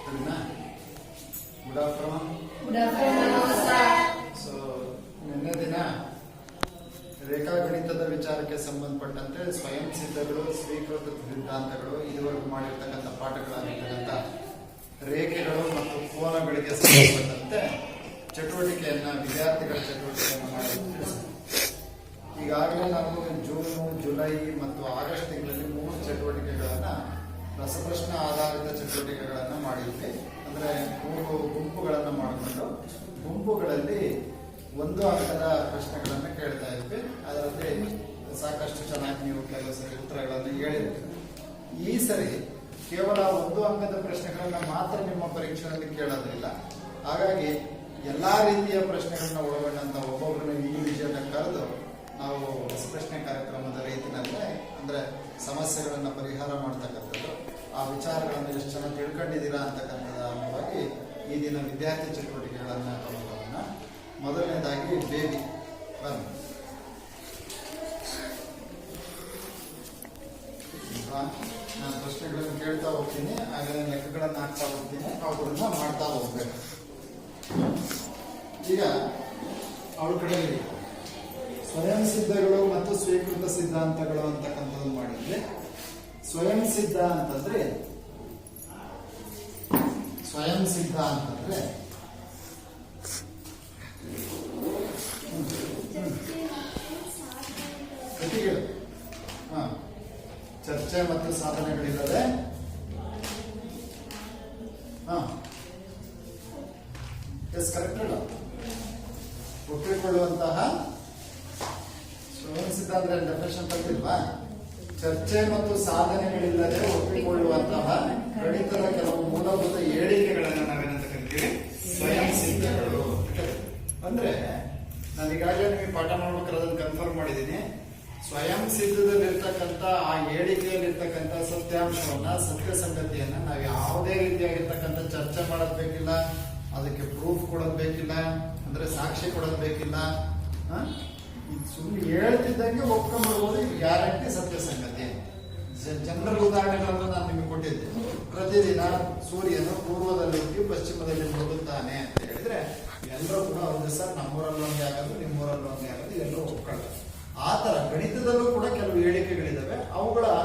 ಸರಿನಾ? Good afternoon. So ನಿನ್ನೆ ದಿನ ರೇಖಾಗಣಿತದ ವಿಚಾರಕ್ಕೆ ಸಂಬಂಧಪಟ್ಟಂತೆ ಸ್ವಯಂ ಸಿದ್ಧಗಳು, ಸ್ವೀಕೃತ ಸಿದ್ಧಾಂತಗಳು, ಇದುವರೆಗೂ ಮಾಡಿರ್ತಕ್ಕಂಥ ಪಾಠಗಳಾಗಿರ್ತಕ್ಕಂಥ ರೇಖೆಗಳು ಮತ್ತು ಕೋನಗಳಿಗೆ ಸಂಬಂಧಪಟ್ಟಂತೆ ಚಟುವಟಿಕೆಯನ್ನ ವಿದ್ಯಾರ್ಥಿಗಳ ಚಟುವಟಿಕೆಯನ್ನು ಮಾಡಿ ತಿಳಿಸಿದೆ. ಈಗಾಗಲೇ ನಾವು ಜೂನು, ಜುಲೈ ಮತ್ತು ಆಗಸ್ಟ್ ತಿಂಗಳಲ್ಲಿ 3 ಚಟುವಟಿಕೆಗಳನ್ನ ರಸಪ್ರಶ್ನೆ ಆಧಾರಿತ ಚಟುವಟಿಕೆಗಳನ್ನ ಮಾಡಿದ್ವಿ. ಅಂದ್ರೆ 3 ಗುಂಪುಗಳನ್ನು ಮಾಡಿಕೊಂಡು ಗುಂಪುಗಳಲ್ಲಿ 1 ಅಂಕದ ಪ್ರಶ್ನೆಗಳನ್ನು ಕೇಳ್ತಾ ಇದ್ವಿ. ಅದರಲ್ಲಿ ಸಾಕಷ್ಟು ಚೆನ್ನಾಗಿ ನೀವು ಕೆಲವು ಸರಿ ಉತ್ತರಗಳನ್ನು ಹೇಳಿದ್ವಿ. ಈ ಸರಿ ಕೇವಲ 1 ಅಂಕದ ಪ್ರಶ್ನೆಗಳನ್ನ ಮಾತ್ರ ನಿಮ್ಮ ಪರೀಕ್ಷೆಯಲ್ಲಿ ಕೇಳೋದಿಲ್ಲ. ಹಾಗಾಗಿ ಎಲ್ಲಾ ರೀತಿಯ ಪ್ರಶ್ನೆಗಳನ್ನ ಒಳಗೊಂಡಂತ ಒಬ್ಬೊಬ್ಬರನ್ನ ಇಂಡಿವಿಜುವಲ್ ಕರೆದು ನಾವು ರಸಪ್ರಶ್ನೆ ಕಾರ್ಯಕ್ರಮದ ರೀತಿಯಲ್ಲೇ ಅಂದ್ರೆ ಸಮಸ್ಯೆಗಳನ್ನ ಪರಿಹಾರ ಮಾಡ್ತಕ್ಕಂಥದ್ದು, ಆ ವಿಚಾರಗಳನ್ನು ಎಷ್ಟು ಜನ ತಿಳ್ಕೊಂಡಿದ್ದೀರಾ ಅಂತಕ್ಕಂಥದ್ದು ಅಂಗವಾಗಿ ಈ ದಿನ ವಿದ್ಯಾರ್ಥಿ ಚಟುವಟಿಕೆಗಳನ್ನ ತಗೊಂಡೋಗೋಣ. ಮೊದಲನೇದಾಗಿ ಬೇಬಿ ಬನ್ನಿ. ನಾನು ಪ್ರಶ್ನೆಗಳನ್ನು ಕೇಳ್ತಾ ಹೋಗ್ತೀನಿ, ಹಾಗೆ ಲೆಕ್ಕಗಳನ್ನು ಹಾಕ್ತಾ ಹೋಗ್ತೀನಿ, ಅವುಗಳನ್ನ ಮಾಡ್ತಾ ಹೋಗ್ಬೇಕು. ಈಗ ಅವಳ ಕಡೆ ಸ್ವಯಂ ಸಿದ್ಧಗಳು ಮತ್ತು ಸ್ವೀಕೃತ ಸಿದ್ಧಾಂತಗಳು ಅಂತಕ್ಕಂಥದ್ದು ಮಾಡಿದ್ವಿ. ಸ್ವಯಂ ಸಿದ್ಧ ಅಂತಂದ್ರೆ ಕೃತಿಗಳು, ಚರ್ಚೆ ಮತ್ತು ಸಾಧನೆಗಳಿಲ್ಲದೆ ಕರೆಕ್ಟ್ ಅಲ್ಲ ಒಪ್ಪಿಕೊಳ್ಳುವಂತಹ ಸ್ವಯಂ ಸಿದ್ಧ ಅಂದ್ರೆ ಡೆಫಿನೇಷನ್ ತಪ್ಪಿಲ್ವಾ? ಚರ್ಚೆ ಮತ್ತು ಸಾಧನೆಗಳಿಲ್ಲದೆ ಒಪ್ಪಿಕೊಳ್ಳುವಂತಹ ಗಣಿತದ ಕೆಲವು ಮೂಲಭೂತ ಹೇಳಿಕೆಗಳನ್ನು ನಾವೇನಂತ ಕರಿತೀವಿ? ಸ್ವಯಂ ಸಿದ್ಧಗಳು. ಅಂದ್ರೆ ನಾನು ಈಗಾಗಲೇ ನಿಮಗೆ ಪಾಠ ಮಾಡ್ಬೇಕಾದ್ರೆ ಅದನ್ನು ಕನ್ಫರ್ಮ್ ಮಾಡಿದ್ದೀನಿ. ಸ್ವಯಂ ಸಿದ್ಧದಲ್ಲಿರ್ತಕ್ಕಂಥ ಆ ಹೇಳಿಕೆಯಲ್ಲಿರ್ತಕ್ಕಂಥ ಸತ್ಯಾಂಶವನ್ನ, ಸತ್ಯ ಸಂಗತಿಯನ್ನ ನಾವು ಯಾವುದೇ ರೀತಿಯಾಗಿರ್ತಕ್ಕಂಥ ಚರ್ಚೆ ಮಾಡೋದ್ ಬೇಕಿಲ್ಲ, ಅದಕ್ಕೆ ಪ್ರೂಫ್ ಕೊಡೋದ್ ಬೇಕಿಲ್ಲ, ಅಂದ್ರೆ ಸಾಕ್ಷಿ ಕೊಡೋದ್ ಬೇಕಿಲ್ಲ. ಸುಮ್ಮನೆ ಹೇಳ್ತಿದ್ದಂಗೆ ಒಪ್ಕೊಂಡ್ಬಿಡ್ಬೋದು. ಇದು ಗ್ಯಾರಂಟಿ ಸತ್ಯ ಸಂಗತಿ. ಜನರಲ್ ಉದಾಹರಣೆಗಳನ್ನು ನಾನು ನಿಮಗೆ ಕೊಟ್ಟಿದ್ದೆ. ಪ್ರತಿದಿನ ಸೂರ್ಯನು ಪೂರ್ವದಲ್ಲಿ ಹುಟ್ಟಿ ಪಶ್ಚಿಮದಲ್ಲಿ ಮುಳುಗುತ್ತಾನೆ ಅಂತ ಹೇಳಿದ್ರೆ ಎಲ್ಲರೂ ಕೂಡ ಹೌದು ಸರ್, ನಮ್ಮೂರಲ್ಲಿ ಒಂದೇ ಆಗೋದು, ನಿಮ್ಮೂರಲ್ಲಿ ಒಂದೇ ಆಗೋದು, ಎಲ್ಲರೂ ಒಪ್ಕೊಳ್ಳೋದು. ಆ ತರ ಗಣಿತದಲ್ಲೂ ಕೂಡ ಕೆಲವು ಹೇಳಿಕೆಗಳಿದಾವೆ. ಅವುಗಳಲ್ಲಿ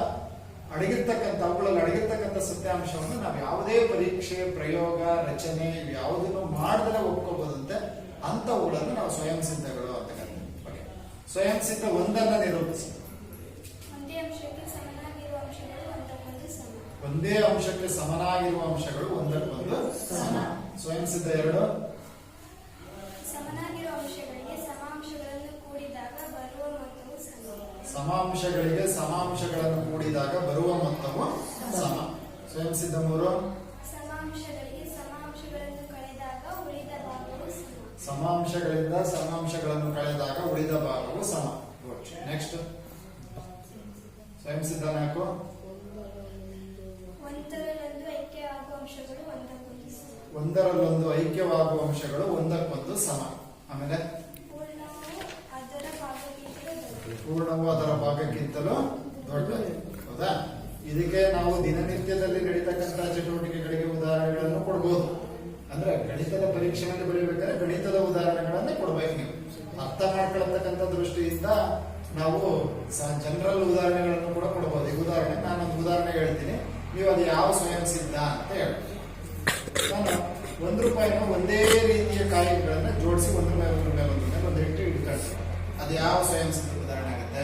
ಅಡಗಿರ್ತಕ್ಕಂಥ ಸತ್ಯಾಂಶವನ್ನು ನಾವು ಯಾವುದೇ ಪರೀಕ್ಷೆ, ಪ್ರಯೋಗ, ರಚನೆ ಯಾವುದನ್ನು ಮಾಡಿದ್ರೆ ಒಪ್ಕೋಬಹುದಂತೆ ಅಂತವುಗಳನ್ನು ನಾವು ಸ್ವಯಂ ಸಿದ್ಧಗಳು ಅಂತ ಕರೀತೀವಿ. ಸ್ವಯಂ ಸಿದ್ಧ ಒಂದನ್ನ ನಿರೂಪಿಸಿ. ಒಂದೇ ಅಂಶಕ್ಕೆ ಸಮನಾಗಿರುವ ಅಂಶಗಳು ಒಂದಕ್ಕೊಂದು ಸಮ. ಸ್ವಯಂ ಸಿದ್ಧ 2 ಸಮಾಂಶಗಳಿಗೆ ಸಮಾಂಶಗಳನ್ನು ಕೂಡಿದಾಗ ಬರುವ ಮೊತ್ತವು ಸಮ. ಸ್ವಯಂ ಸಿದ್ಧ 3 ಸಮಾಂಶಗಳಿಂದ ಸಮಾಂಶಗಳನ್ನು ಕಳೆದಾಗ ಉಳಿದ ಭಾಗವು ಸಮ. ನೆಕ್ಸ್ಟ್ ಸ್ವಯಂ ಸಿದ್ಧ 4 ಒಂದರಲ್ಲೊಂದು ಐಕ್ಯವಾಗುವ ಅಂಶಗಳು ಒಂದಕ್ಕೊಂದು ಸಮ. ಆಮೇಲೆ ಪೂರ್ಣವು ಅದರ ಭಾಗಕ್ಕಿಂತಲೂ ದೊಡ್ಡದು. ಹೌದಾ? ಇದಕ್ಕೆ ನಾವು ದಿನನಿತ್ಯದಲ್ಲಿ ನಡೀತಕ್ಕಂಥ ಚಟುವಟಿಕೆಗಳಿಗೆ ಉದಾಹರಣೆಗಳನ್ನು ಕೊಡಬಹುದು. ಅಂದ್ರೆ ಗಣಿತದ ಪರೀಕ್ಷೆಯಲ್ಲಿ ಬರೀಬೇಕಾದ್ರೆ ಗಣಿತದ ಉದಾಹರಣೆಗಳನ್ನೇ ಕೊಡ್ಬೇಕು. ನೀವು ಅರ್ಥ ಮಾಡ್ಕೊಳ್ತಕ್ಕಂಥ ದೃಷ್ಟಿಯಿಂದ ನಾವು ಜನರಲ್ ಉದಾಹರಣೆಗಳನ್ನು ಕೂಡ ಕೊಡಬಹುದು. ಈ ಉದಾಹರಣೆ ನಾನೊಂದು ಉದಾಹರಣೆ ಹೇಳ್ತೀನಿ, ನೀವು ಅದು ಯಾವ ಸ್ವಯಂ ಸಿದ್ಧ ಅಂತ ಹೇಳಿ. ನಾನು ₹1 ಒಂದೇ ರೀತಿಯ ಕಾಯಿಗಳನ್ನ ಜೋಡಿಸಿ ಒಂದ್ರ ಮೇಲೆ ಒಂದು ಇಟ್ಟು ಇಟ್ಕೊಳ್ತೀನಿ. ಅದು ಯಾವ ಸ್ವಯಂ ಸಿದ್ಧ ಉದಾಹರಣೆ ಆಗುತ್ತೆ?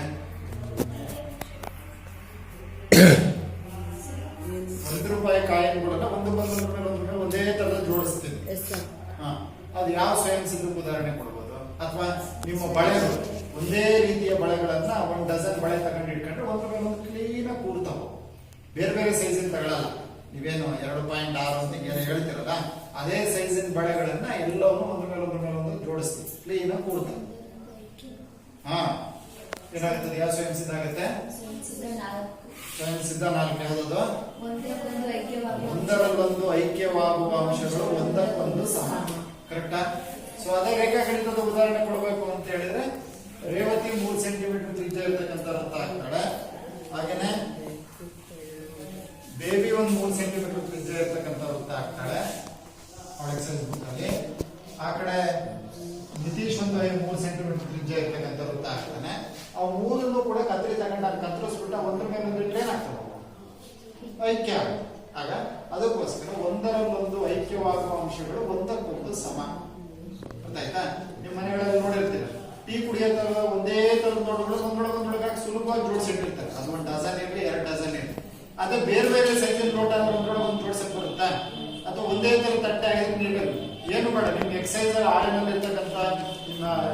₹1 ಕಾಯಿನ್ಗಳನ್ನ ಒಂದ್ರ ಮೇಲೆ ಒಂದೇ ತರ ಜೋಡಿಸ್ತೀನಿ. ಅದು ಯಾವ ಸ್ವಯಂ ಸಿದ್ಧ ಉದಾಹರಣೆ ಕೊಡ್ಬೋದು? ಅಥವಾ ನಿಮ್ಮ ಬಳೆಗಳು, ಒಂದೇ ರೀತಿಯ ಬಳೆಗಳನ್ನ 1 ಡಜನ್ ಬಳೆ ತಗೊಂಡು ಇಟ್ಕೊಂಡ್ರೆ ಒಂದ್ರ ಮೇಲೆ ಒಂದು ಕ್ಲೀನ್ ಆಗಿ ಕೂಡ್ತಾವ. ಬೇರೆ ಬೇರೆ ಸೈಜಿನ ತಗೊಳ್ಳಲ್ಲ. ನೀವೇನು 2.6 ಅಂತ ಹೇಳ್ತಿರಲ್ಲ, ಅದೇ ಸೈಜಿನ ಬಳೆಗಳನ್ನ ಎಲ್ಲವನ್ನೂ ಒಂದ್ರ ಮೇಲೆ ಒಂದು ಜೋಡಿಸ್ತೀವಿ, ಕ್ಲೀನ್ ಆಗಿ ಕೂಡ್ತಾವೆ. ಏನಾಗ್ತದೆ? ಯಾವ ಸ್ವಯಂ ಸಿದ್ಧ ಆಗುತ್ತೆ? ಸ್ವಯಂ ಸಿದ್ಧ 4 ಯಾವ್ದು? ಒಂದರಲ್ಲೊಂದು ಐಕ್ಯವಾಗುವ ಅಂಶಗಳು ಒಂದಕ್ಕೊಂದು ಸಮ. ಕರೆಕ್ಟಾ? ಸೊ ಅದೇ ರೇಖಾಗಣಿತದ ಉದಾಹರಣೆ ಕೊಡಬೇಕು ಅಂತ ಹೇಳಿದ್ರೆ ರೇವತಿ 3 ಸೆಂಟಿಮೀಟರ್ ತ್ರಿಜ್ಯ ಇರ್ತಕ್ಕಂಥ ವೃತ್ತ ಆಗ್ತಾಳೆ. ಹಾಗೇನೆ ಬೇಬಿ ಒಂದು 3 ಸೆಂಟಿಮೀಟರ್ ತ್ರಿಜ್ಯ ಇರ್ತಕ್ಕಂಥ ವೃತ್ತ ಆಗ್ತಾಳೆ. ಐಕ್ಯ ಆಗುತ್ತೆ. ಆಗ ಅದಕ್ಕೋಸ್ಕರ ಒಂದರಲ್ಲೊಂದು ಐಕ್ಯವಾಗುವ ಅಂಶಗಳು ಒಂದಕ್ಕೊಂದು ಸಮ. ಗೊತ್ತಾಯ್ತಾ? ನಿಮ್ಮ ಮನೆಗಳಲ್ಲಿ ನೋಡಿರ್ತೀರ, ಟೀ ಕುಡಿಯೋದಾಗ ಒಂದೇ ತರದ ನೋಟಗಳು ಒಂದೊಳಗಾಗಿ ಸುಲಭವಾಗಿ ಜೋಡಿಸಿಟ್ಟಿರ್ತಾರೆ. ಅದು 1 ಡಜನ್ ಇರಲಿ 2 ಡಜನ್ ಇರಲಿ. ಅದೇ ಬೇರೆ ಬೇರೆ ಸೈಜಲ್ಲಿ ನೋಟ ಒಂದೊಳಗೊಂದು ಜೋಡಿಸಕ್ ಬರುತ್ತಾ? ಅಥವಾ ಒಂದೇ ತರ ತಟ್ಟೆ ಆಗಿದ್ರೆ ನೀರಲ್ಲಿ ಏನು ಬೇಡ, ನಿಮ್ಗೆ ಎಕ್ಸೈಸ್ ಆಳೆನಲ್ಲಿ ಇರ್ತಕ್ಕಂಥ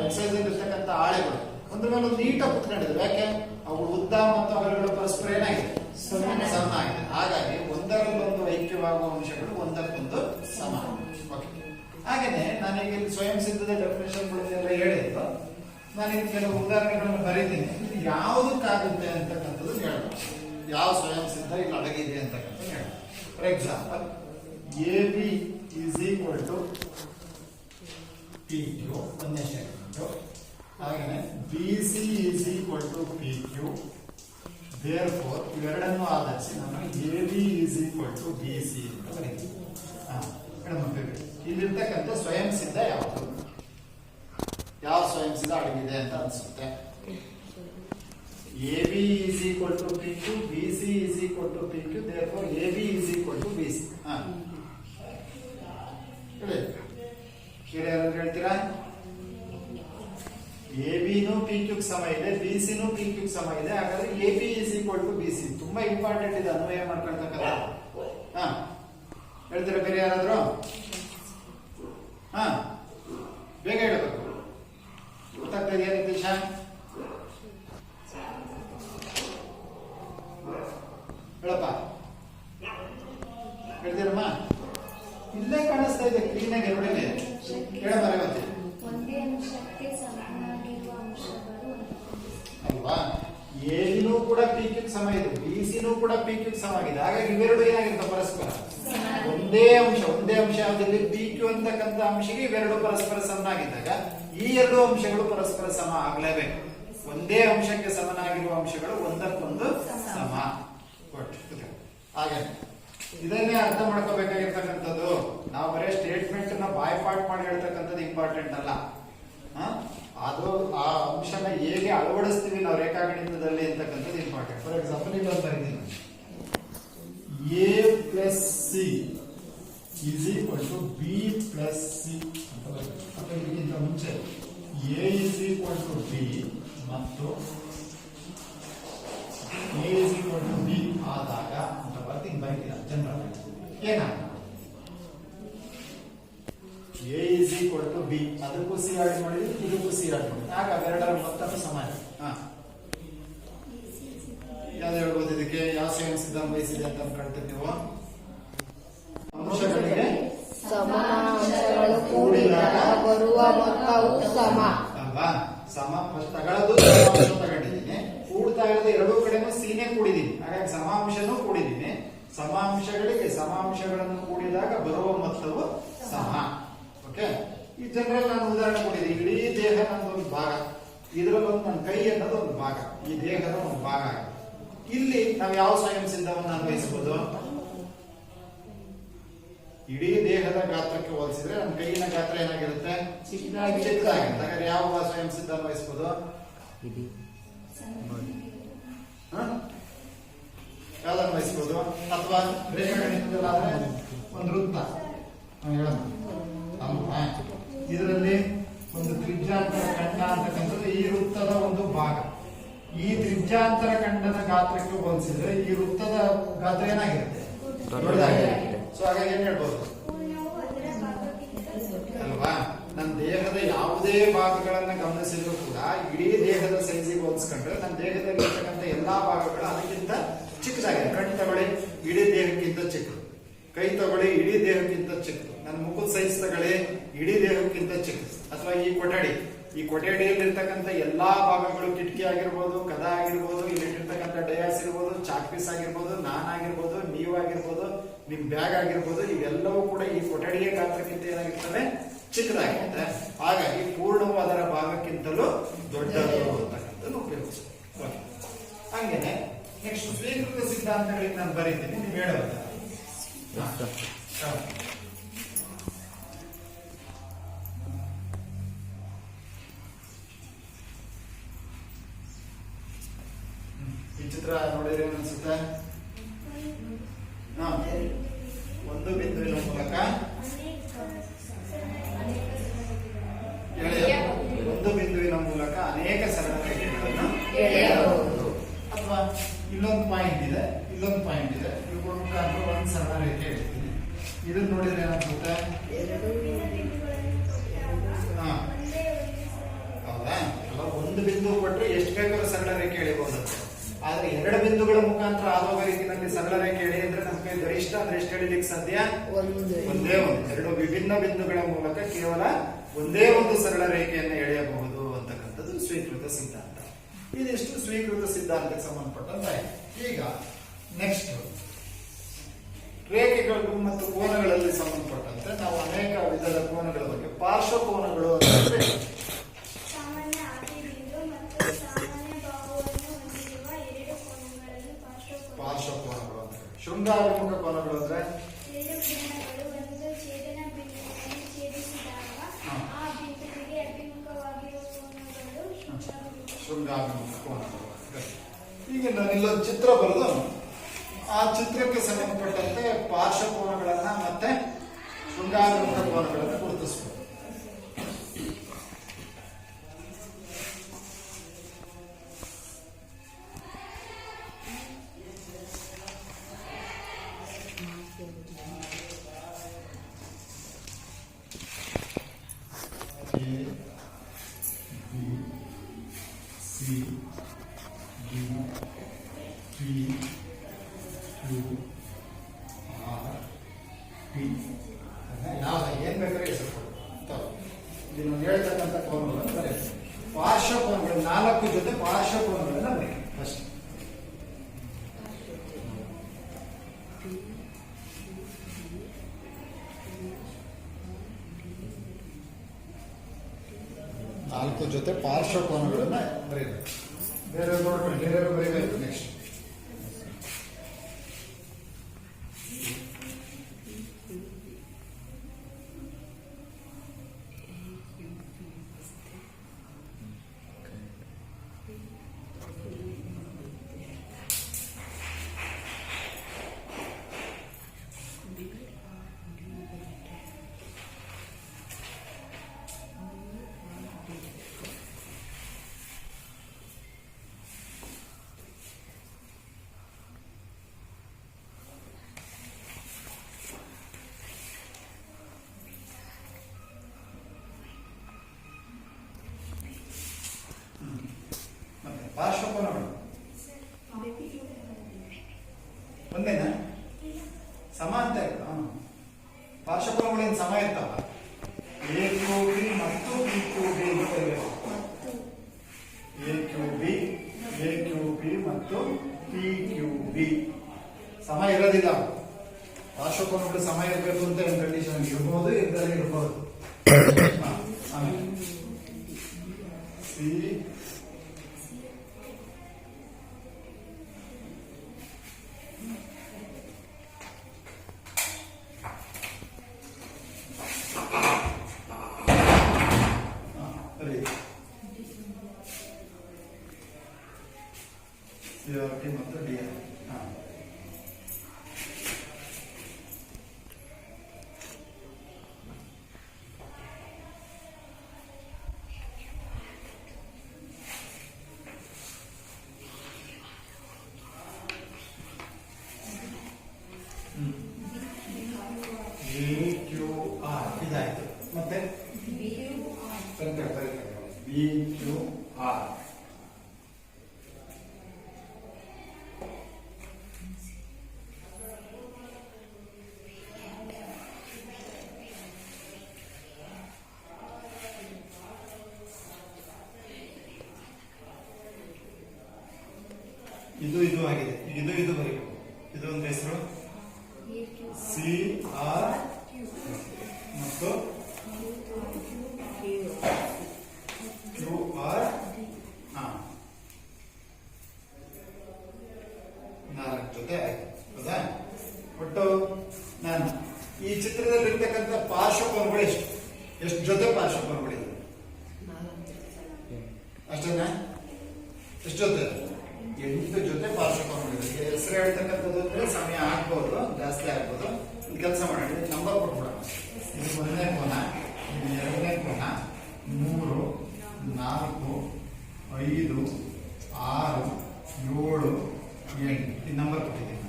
ಎಕ್ಸೈಸ್ ಇರ್ತಕ್ಕಂಥ ಆಳೆಗಳು ಒಂದ್ರ ಮೇಲೆ ಒಂದು ನೀಟಾಗಿ ಕುತ್ಕೊಂಡಿದೆ. ಯಾಕೆ? ಅವು ಉದ್ದ ಮತ್ತು ಅವೆರಡು ಪರಸ್ಪರ ಏನಾಗಿದೆ? ಸಮ ಆಗಿದೆ. ಹಾಗಾಗಿ ಒಂದರಲ್ಲೊಂದು ಐಕ್ಯವಾಗುವ ಅಂಶಗಳು ಒಂದಕ್ಕೊಂದು ಸಮ. ಹಾಗೇನೆ ನಾನೀಗ ಇಲ್ಲಿ ಸ್ವಯಂ ಸಿದ್ಧದ ಡೆಫಿನೇಷನ್ಗಳೆಲ್ಲ ಹೇಳಿದ್ದು, ನಾನೀಗ ಕೆಲವು ಉದಾಹರಣೆಗಳನ್ನು ಬರೀತೀನಿ. ಇದು ಯಾವುದಕ್ಕಾಗುತ್ತೆ ಅಂತಕ್ಕಂಥದ್ದು ಹೇಳೋಣ. ಯಾವ ಸ್ವಯಂ ಸಿದ್ಧ ಇಲ್ಲಿ ಅಡಗಿದೆ ಅಂತಕ್ಕಂಥದ್ದು ಹೇಳೋಣ. For example, AB is equal to PQ, ಒಂದನೇ ಸ್ಟೇಟ್ಮೆಂಟ್. ಹಾಗೇನೆ BC is equal to PQ. Therefore, ಇವೆರಡನ್ನು ಆಧರಿಸಿ ನಾನು AB is equal to BC ಅಂತ ಬರೀತೀನಿ. ಇಲ್ಲಿರ್ತಕ್ಕಂಥ ಸ್ವಯಂ ಸಿದ್ಧ ಯಾವುದು? ಯಾವ ಸ್ವಯಂ ಸಿದ್ಧ ಅಡಗಿದೆ ಅಂತ ಅನ್ಸುತ್ತೆ? AB is equal to PQ, BC is equal to PQ, therefore AB is equal to BC. ಯಾರು ಹೇಳ್ತೀರಾ? ಎಬಿನೂ PQ ಸಮ ಇದೆ, BCನೂ PQ ಸಮ ಇದೆ. ಹಾಗಾದ್ರೆ AB is equal to BC ತುಂಬಾ ಇಂಪಾರ್ಟೆಂಟ್ ಇದೆ, ಅನ್ವಯ ಮಾಡ್ಕೊಳ್ತಕ್ಕಂಥ. ಹೇಳ್ತೀರಾ ಬೇರೆ ಯಾರಾದ್ರೂ? ಬೇಗ ಹೇಳಬೇಕು. ಗೊತ್ತಾಗ್ತಾ ಇದೆಯಾ ನಿತೀಶ? ಹೇಳಪ್ಪ. ಹೇಳ್ತೀರಮ್ಮ? ಇಲ್ಲೇ ಕಾಣಿಸ್ತಾ ಇದೆ ಕ್ಲೀನ್ ಆಗಿ ಎರಡನೇ ಕೇಳ ಬರತ್ತೆ ಅಲ್ವಾ? ಎಬಿನೂ ಕೂಡ PQ ಸಮ ಇದೆ, BCನೂ ಕೂಡ PQ ಸಮ ಆಗಿದೆ. ಹಾಗಾಗಿ ಇವೆರಡು ಏನಾಗಿರುತ್ತೆ? ಪರಸ್ಪರ ಒಂದೇ ಅಂಶ ಯಾವ್ದಲ್ಲಿ? PQ ಅಂತಕ್ಕಂಥ ಅಂಶಕ್ಕೆ ಇವೆರಡು ಪರಸ್ಪರ ಸಮನಾಗಿದ್ದಾಗ ಈ ಎರಡು ಅಂಶಗಳು ಪರಸ್ಪರ ಸಮ ಆಗ್ಲೇಬೇಕು. ಒಂದೇ ಅಂಶಕ್ಕೆ ಸಮನಾಗಿರುವ ಅಂಶಗಳು ಒಂದಕ್ಕೊಂದು ಸಮ. ಹಾಗೆ ಇದನ್ನೇ ಅರ್ಥ ಮಾಡ್ಕೋಬೇಕಾಗಿರ್ತಕ್ಕಂಥದ್ದು. ನಾವು ಬರೀ ಸ್ಟೇಟ್ಮೆಂಟ್ ನ ಬಾಯ್ಪಾಟ್ ಮಾಡಿ ಹೇಳ್ತಕ್ಕಂಥದ್ದು ಇಂಪಾರ್ಟೆಂಟ್ ಅಲ್ಲ. ಅದು ಆ ಅಂಶನ ಹೇಗೆ ಅಳವಡಿಸ್ತೀವಿ ನಾವು ರೇಖಾಗಣಿತದಲ್ಲಿ ಅಂತಕ್ಕಂಥದ್ದು ಇಂಪಾರ್ಟೆಂಟ್. ಫಾರ್ ಎಕ್ಸಾಂಪಲ್ ಈಗ ಬರೀತೀನಿ, A plus C is equal to B plus C ಅಂತ ಬರೀತೀನಿ. ಅಥವಾ ಇದಕ್ಕಿಂತ ಮುಂಚೆ A is equal to B ಮತ್ತು A is equal to B ಆದಾಗ ಅಂತ ಬರ್ತೀನಿ. ಬರೀತೀರ ಜನರಲ್ ಏನಾಗ A is equal to B, ಅದಕ್ಕೂ C ಆಡ್ ಮಾಡಿದ್ವಿ, ಇದಕ್ಕೂ C ಆಡ್ ಮಾಡಿದ್ವಿ. ಆಗ ಅವೆರಡರ ಮೊತ್ತನೂ ಸಮಾನ. ಯಾವ್ದು ಹೇಳ್ಬೋದು ಇದಕ್ಕೆ? ಯಾವ ಸ್ವಯಂ ಸಿದ್ಧ ವಹಿಸಿದೆ ಅಂತ ಅನ್ಕೊಳ್ತೀವಿ ನೀವು? ಅಂಶಗಳಿಗೆ ಸಮಾನಾಂಶಗಳು ಕೂಡಿದಾಗ ಬರುವ ಮೊತ್ತವು ಸಮ ಅಲ್ವಾ? ಸಮ ತಗೊಳ್ಳೋದು ತಗೊಂಡಿದ್ದೀನಿ, ಕೂಡ್ತಾ ಇರೋದು ಎರಡೂ ಕಡೆನೂ ಸೀನೆ ಕೂಡಿದೀನಿ. ಹಾಗಾಗಿ ಸಮಾಂಶನೂ ಕೂಡಿದೀನಿ. ಸಮಾಂಶಗಳಿಗೆ ಸಮಾಂಶಗಳನ್ನು ಕೂಡಿದಾಗ ಬರುವ ಮೊತ್ತವು ಸಮ. ಓಕೆ, ಈ ಜನರಲ್ ನಾನು ಉದಾಹರಣೆ ಕೊಟ್ಟಿದ್ದೀನಿ. ಇಡೀ ದೇಹ ನನ್ನದೊಂದು ಭಾಗ, ಇದರಲ್ಲಿ ಒಂದು ನನ್ನ ಕೈ ಅನ್ನೋದು ಒಂದು ಭಾಗ, ಈ ದೇಹದ ಒಂದು ಭಾಗ. ಇಲ್ಲಿ ನಾವು ಯಾವ ಸ್ವಯಂ ಸಿದ್ಧವನ್ನು ಅನ್ವಯಿಸಬಹುದು? ಇಡೀ ದೇಹದ ಗಾತ್ರಕ್ಕೆ ಹೋಲಿಸಿದ್ರೆ ನಮ್ಮ ಕೈಯಿನ ಗಾತ್ರ ಏನಾಗಿರುತ್ತೆ? ಚಿಕ್ಕದಾಗಿರುತ್ತೆ. ಹಾಗಾದ್ರೆ ಯಾವ ಸ್ವಯಂ ಸಿದ್ಧ ಅನ್ವಯಿಸಬಹುದು? ಯಾವ್ದು ಅನ್ವಯಿಸಬಹುದು? ಅಥವಾ ರೇಖಾಗಣಿತದಲ್ಲಾದ್ರೆ ಒಂದು ವೃತ್ತ ಹೇಳೋಣ ಅಲ್ವಾ? ಇದರಲ್ಲಿ ಒಂದು ತ್ರಿಜ್ಯಾಂತರ ಖಂಡ ಅಂತಕ್ಕಂಥದ್ದು ಈ ವೃತ್ತದ ಒಂದು ಭಾಗ. ಈ ತ್ರಿಜ್ಯಾಂತರ ಖಂಡದ ಗಾತ್ರಕ್ಕೆ ಹೋಲಿಸಿದ್ರೆ ಈ ವೃತ್ತದ ಗಾತ್ರ ಏನಾಗಿರುತ್ತೆ? ದೊಡ್ಡದಾಗಿರುತ್ತೆ. ಸೊ ಹಾಗಾಗಿ ಏನ್ ಹೇಳ್ಬೋದು ಅಲ್ವಾ? ನನ್ನ ದೇಹದ ಯಾವುದೇ ಭಾಗಗಳನ್ನ ಗಮನಿಸಿದ್ರು ಕೂಡ ಇಡೀ ದೇಹದ ಸೈಜಿಗೆ ಹೋಲಿಸ್ಕೊಂಡ್ರೆ ನನ್ನ ದೇಹದಲ್ಲಿ ಇರ್ತಕ್ಕಂಥ ಎಲ್ಲಾ ಭಾಗಗಳು ಅದಕ್ಕಿಂತ ಚಿಕ್ಕದಾಗಿದೆ. ಕಣ್ಣು ತಗೊಳ್ಳಿ, ಇಡೀ ದೇಹಕ್ಕಿಂತ ಚಿಕ್ಕದು. ಕೈ ತಗೊಳ್ಳಿ, ಇಡೀ ದೇಹಕ್ಕಿಂತ ಚಿಕ್ಕದು. ನನ್ನ ಮುಖದ ಸೈಜ್ ತಗೊಳ್ಳಿ, ಇಡೀ ದೇಹಕ್ಕಿಂತ ಚಿಕ್ಕದು. ಅಥವಾ ಈ ಕೊಠಡಿಯಲ್ಲಿರ್ತಕ್ಕಂಥ ಎಲ್ಲಾ ಭಾಗಗಳು, ಕಿಟಕಿ ಆಗಿರ್ಬೋದು, ಕದ ಆಗಿರ್ಬೋದು, ಇಲ್ಲಿಟ್ಟಿರ್ತಕ್ಕಂಥ ಡಯಾಸ್ ಇರ್ಬೋದು, ಚಾಕ್ ಪೀಸ್ ಆಗಿರ್ಬೋದು, ನಾನಾಗಿರ್ಬೋದು, ನೀವಾಗಿರ್ಬೋದು, ನಿಮ್ ಬ್ಯಾಗ್ ಆಗಿರ್ಬೋದು, ಇವೆಲ್ಲವೂ ಕೂಡ ಈ ಕೊಠಡಿಯ ಗಾತ್ರಕ್ಕಿಂತ ಏನಾಗಿರ್ತವೆ? ಚಿಕ್ಕದಾಗಿರುತ್ತೆ. ಹಾಗಾಗಿ ಪೂರ್ಣವು ಅದರ ಭಾಗಕ್ಕಿಂತಲೂ ದೊಡ್ಡದು ಅಂತಕ್ಕಂಥದ್ದು ಉಪಯೋಗಿಸ್ತೀವಿ. ಹಂಗೇನೆ ನೆಕ್ಸ್ಟ್ ಸ್ವೀಕೃತ ಸಿದ್ಧಾಂತಗಳಿಗೆ ನಾನು ಬರೀತೀನಿ, ನೀವು ಹೇಳೋದ ಈ ಚಿತ್ರ ನೋಡಿದ್ರೆ ಅನ್ಸುತ್ತೆ ಇದನ್ನ ನೋಡಿದ್ರೆ ಏನಾಗ್ತದೆ? ಹಾ, ಹೌದಾ? ಅಲ್ಲ, ಒಂದು ಬಿಂದು ಕೊಟ್ರೆ ಎಷ್ಟು ಬೇಕಾದ್ರೂ ಸರಳ ರೇಖೆ ಎಳಿಬಹುದಂತೆ. ಆದ್ರೆ ಎರಡು ಬಿಂದುಗಳ ಮುಖಾಂತರ ಆಗುವ ರೀತಿಯಲ್ಲಿ ಸರಳ ರೇಖೆ ಎಳಿ ಅಂದ್ರೆ ನಮ್ಗೆ ಗರಿಷ್ಠ ಅಂದ್ರೆ ಎಷ್ಟು ಎಳಿಲಿಕ್ಕೆ ಸಾಧ್ಯ? ಒಂದೇ ಒಂದು. ಎರಡು ವಿಭಿನ್ನ ಬಿಂದುಗಳ ಮೂಲಕ ಕೇವಲ ಒಂದೇ ಒಂದು ಸರಳ ರೇಖೆಯನ್ನು ಎಳೆಯಬಹುದು ಅಂತಕ್ಕಂಥದ್ದು ಸ್ವೀಕೃತ ಸಿದ್ಧಾಂತ. ಇದಿಷ್ಟು ಸ್ವೀಕೃತ ಸಿದ್ಧಾಂತಕ್ಕೆ ಸಂಬಂಧಪಟ್ಟಂತೆ. ಈಗ ನೆಕ್ಸ್ಟ್ ರೇಖೆಗಳು ಮತ್ತು ಕೋನಗಳಲ್ಲಿ ಸಂಬಂಧಪಟ್ಟಂತೆ ನಾವು ಅನೇಕ ವಿಧದ ಕೋನಗಳ ಬಗ್ಗೆ, ಪಾರ್ಶ್ವ ಕೋನಗಳು ಅಂತಂದ್ರೆ ಸಾಮಾನ್ಯ ಆದಿಬಿಂದು ಮತ್ತು ಸಾಮಾನ್ಯ ಬಾಹುವನ್ನು ಹೊಂದಿರುವ ಎರಡು ಕೋನಗಳನ್ನು ಪಾರ್ಶ್ವ ಕೋನಗಳು ಅಂತ. ಶೃಂಗಾಭಿಮುಖ ಕೋನಗಳು ಅಂದ್ರೆ ಎರಡು ಕಿರಣಗಳು ಒಂದು ಛೇದನ ಬಿಂದುವನ್ನು ಛೇದಿಸಿದಾಗ ಆ ಬಿಂದುವಿಗೆ ಅಭಿಮುಖವಾಗಿರುವ ಕೋನಗಳು ಶೃಂಗಾಭಿಮುಖ ಕೋನಗಳು. ಈಗ ನಾನು ಇಲ್ಲೊಂದು ಚಿತ್ರ ಬರೆದು ಆ ಚಿತ್ರಕ್ಕೆ ಸಂಬಂಧಪಟ್ಟಂತೆ ಪಾರ್ಶ್ವ ಕೋನಗಳನ್ನ ಮತ್ತೆ ಶೃಂಗಾಭಿಮುಖ ಕೋನಗಳನ್ನು ಗುರುತಿಸಬಹುದು. ಏನ್ ಬೇಕಾದ್ರೆ ಹೆಸರು ಇದನ್ನು ಹೇಳ್ತಕ್ಕಂಥ ಕೋನಗಳನ್ನು ಬರೆಯಿರಿ. ಪಾರ್ಶ್ವ ಕೋನಗಳು 4 ಜೊತೆ ಪಾರ್ಶ್ವ ಕೋನಗಳನ್ನ ಬರೆಯಿರಿ ಫಸ್ಟ್. ನಾಲ್ಕು ಜೊತೆ ಪಾರ್ಶ್ವ ಕೋನಗಳನ್ನ ಬರೆಯಬೇಕು. ಬೇರೆ ನೋಡ್ಕೊಂಡು ಬೇರೆ ಬರೀಬೇಕು. ನೆಕ್ಸ್ಟ್ ಪಾರ್ಶ್ವಕೋನಗಳು ಒಂದೇನಾ? ಸಮ ಅಂತ ಪಾರ್ಶ್ವಕೋನಗಳೇನು ಸಮ ಇರ್ತಾವ? ಎ ಕ್ಯೂ ಬಿ ಮತ್ತು ಬಿ ಕ್ಯೂ ಬಿ ಅಂತ ಬರಬೇಕು. ಎ ಕ್ಯೂ ಬಿ ಮತ್ತು ಪಿ ಕ್ಯೂ ಬಿ ಸಮ ಇರೋದಿಲ್ಲ. ಪಾರ್ಶ್ವಕೋನಗಳು ಸಮ ಇರಬೇಕು ಅಂತ ಒಂದು ಕಂಡೀಷನ್ ಇರ್ಬೋದು, ಇರದೇ ಇರ್ಬೋದು. ಸಿ CRT ಮತ್ತು DR. AQR ಇದಾಯ್ತು. ಮತ್ತೆ BQR ಇದು ಆಗಿದೆ. ಇದು ಬರೀಬೇಕು. ಇದು ಒಂದು ಹೆಸರು CR ಮತ್ತು QR. 4 ಜೊತೆ ಆಯ್ತು. ಹೌದಾ? ಒಟ್ಟು ನಾನು ಈ ಚಿತ್ರದಲ್ಲಿ ಇರ್ತಕ್ಕಂಥ ಪಾರ್ಶ್ವಕೋನಗಳು ಎಷ್ಟು ಜೊತೆ ಪಾರ್ಶ್ವಕೋನಗಳಿದೆ? ಅಷ್ಟೇನಾ? ಎಷ್ಟು ಜೊತೆ? 8 ಜೊತೆ ಪಾರ್ಶ್ವಕೋನಗಳಿದೆ. ಹೆಸರು ಹೇಳ್ತಕ್ಕಂಥದ್ದು ಅಂದ್ರೆ ಸಮಯ ಆಗ್ಬೋದು, ಜಾಸ್ತಿ ಆಗ್ಬೋದು. ಕೆಲಸ ಮಾಡಿ ನಂಬರ್ ಕೊಟ್ಬಿಡೋಣ. ಇದು 1ನೇ ಕೋನ, ಇದು 2ನೇ ಕೋನ, 3, 4, 5, 6, 7, 8 ಈ ನಂಬರ್ ಕೊಟ್ಟಿದ್ದೀನಿ.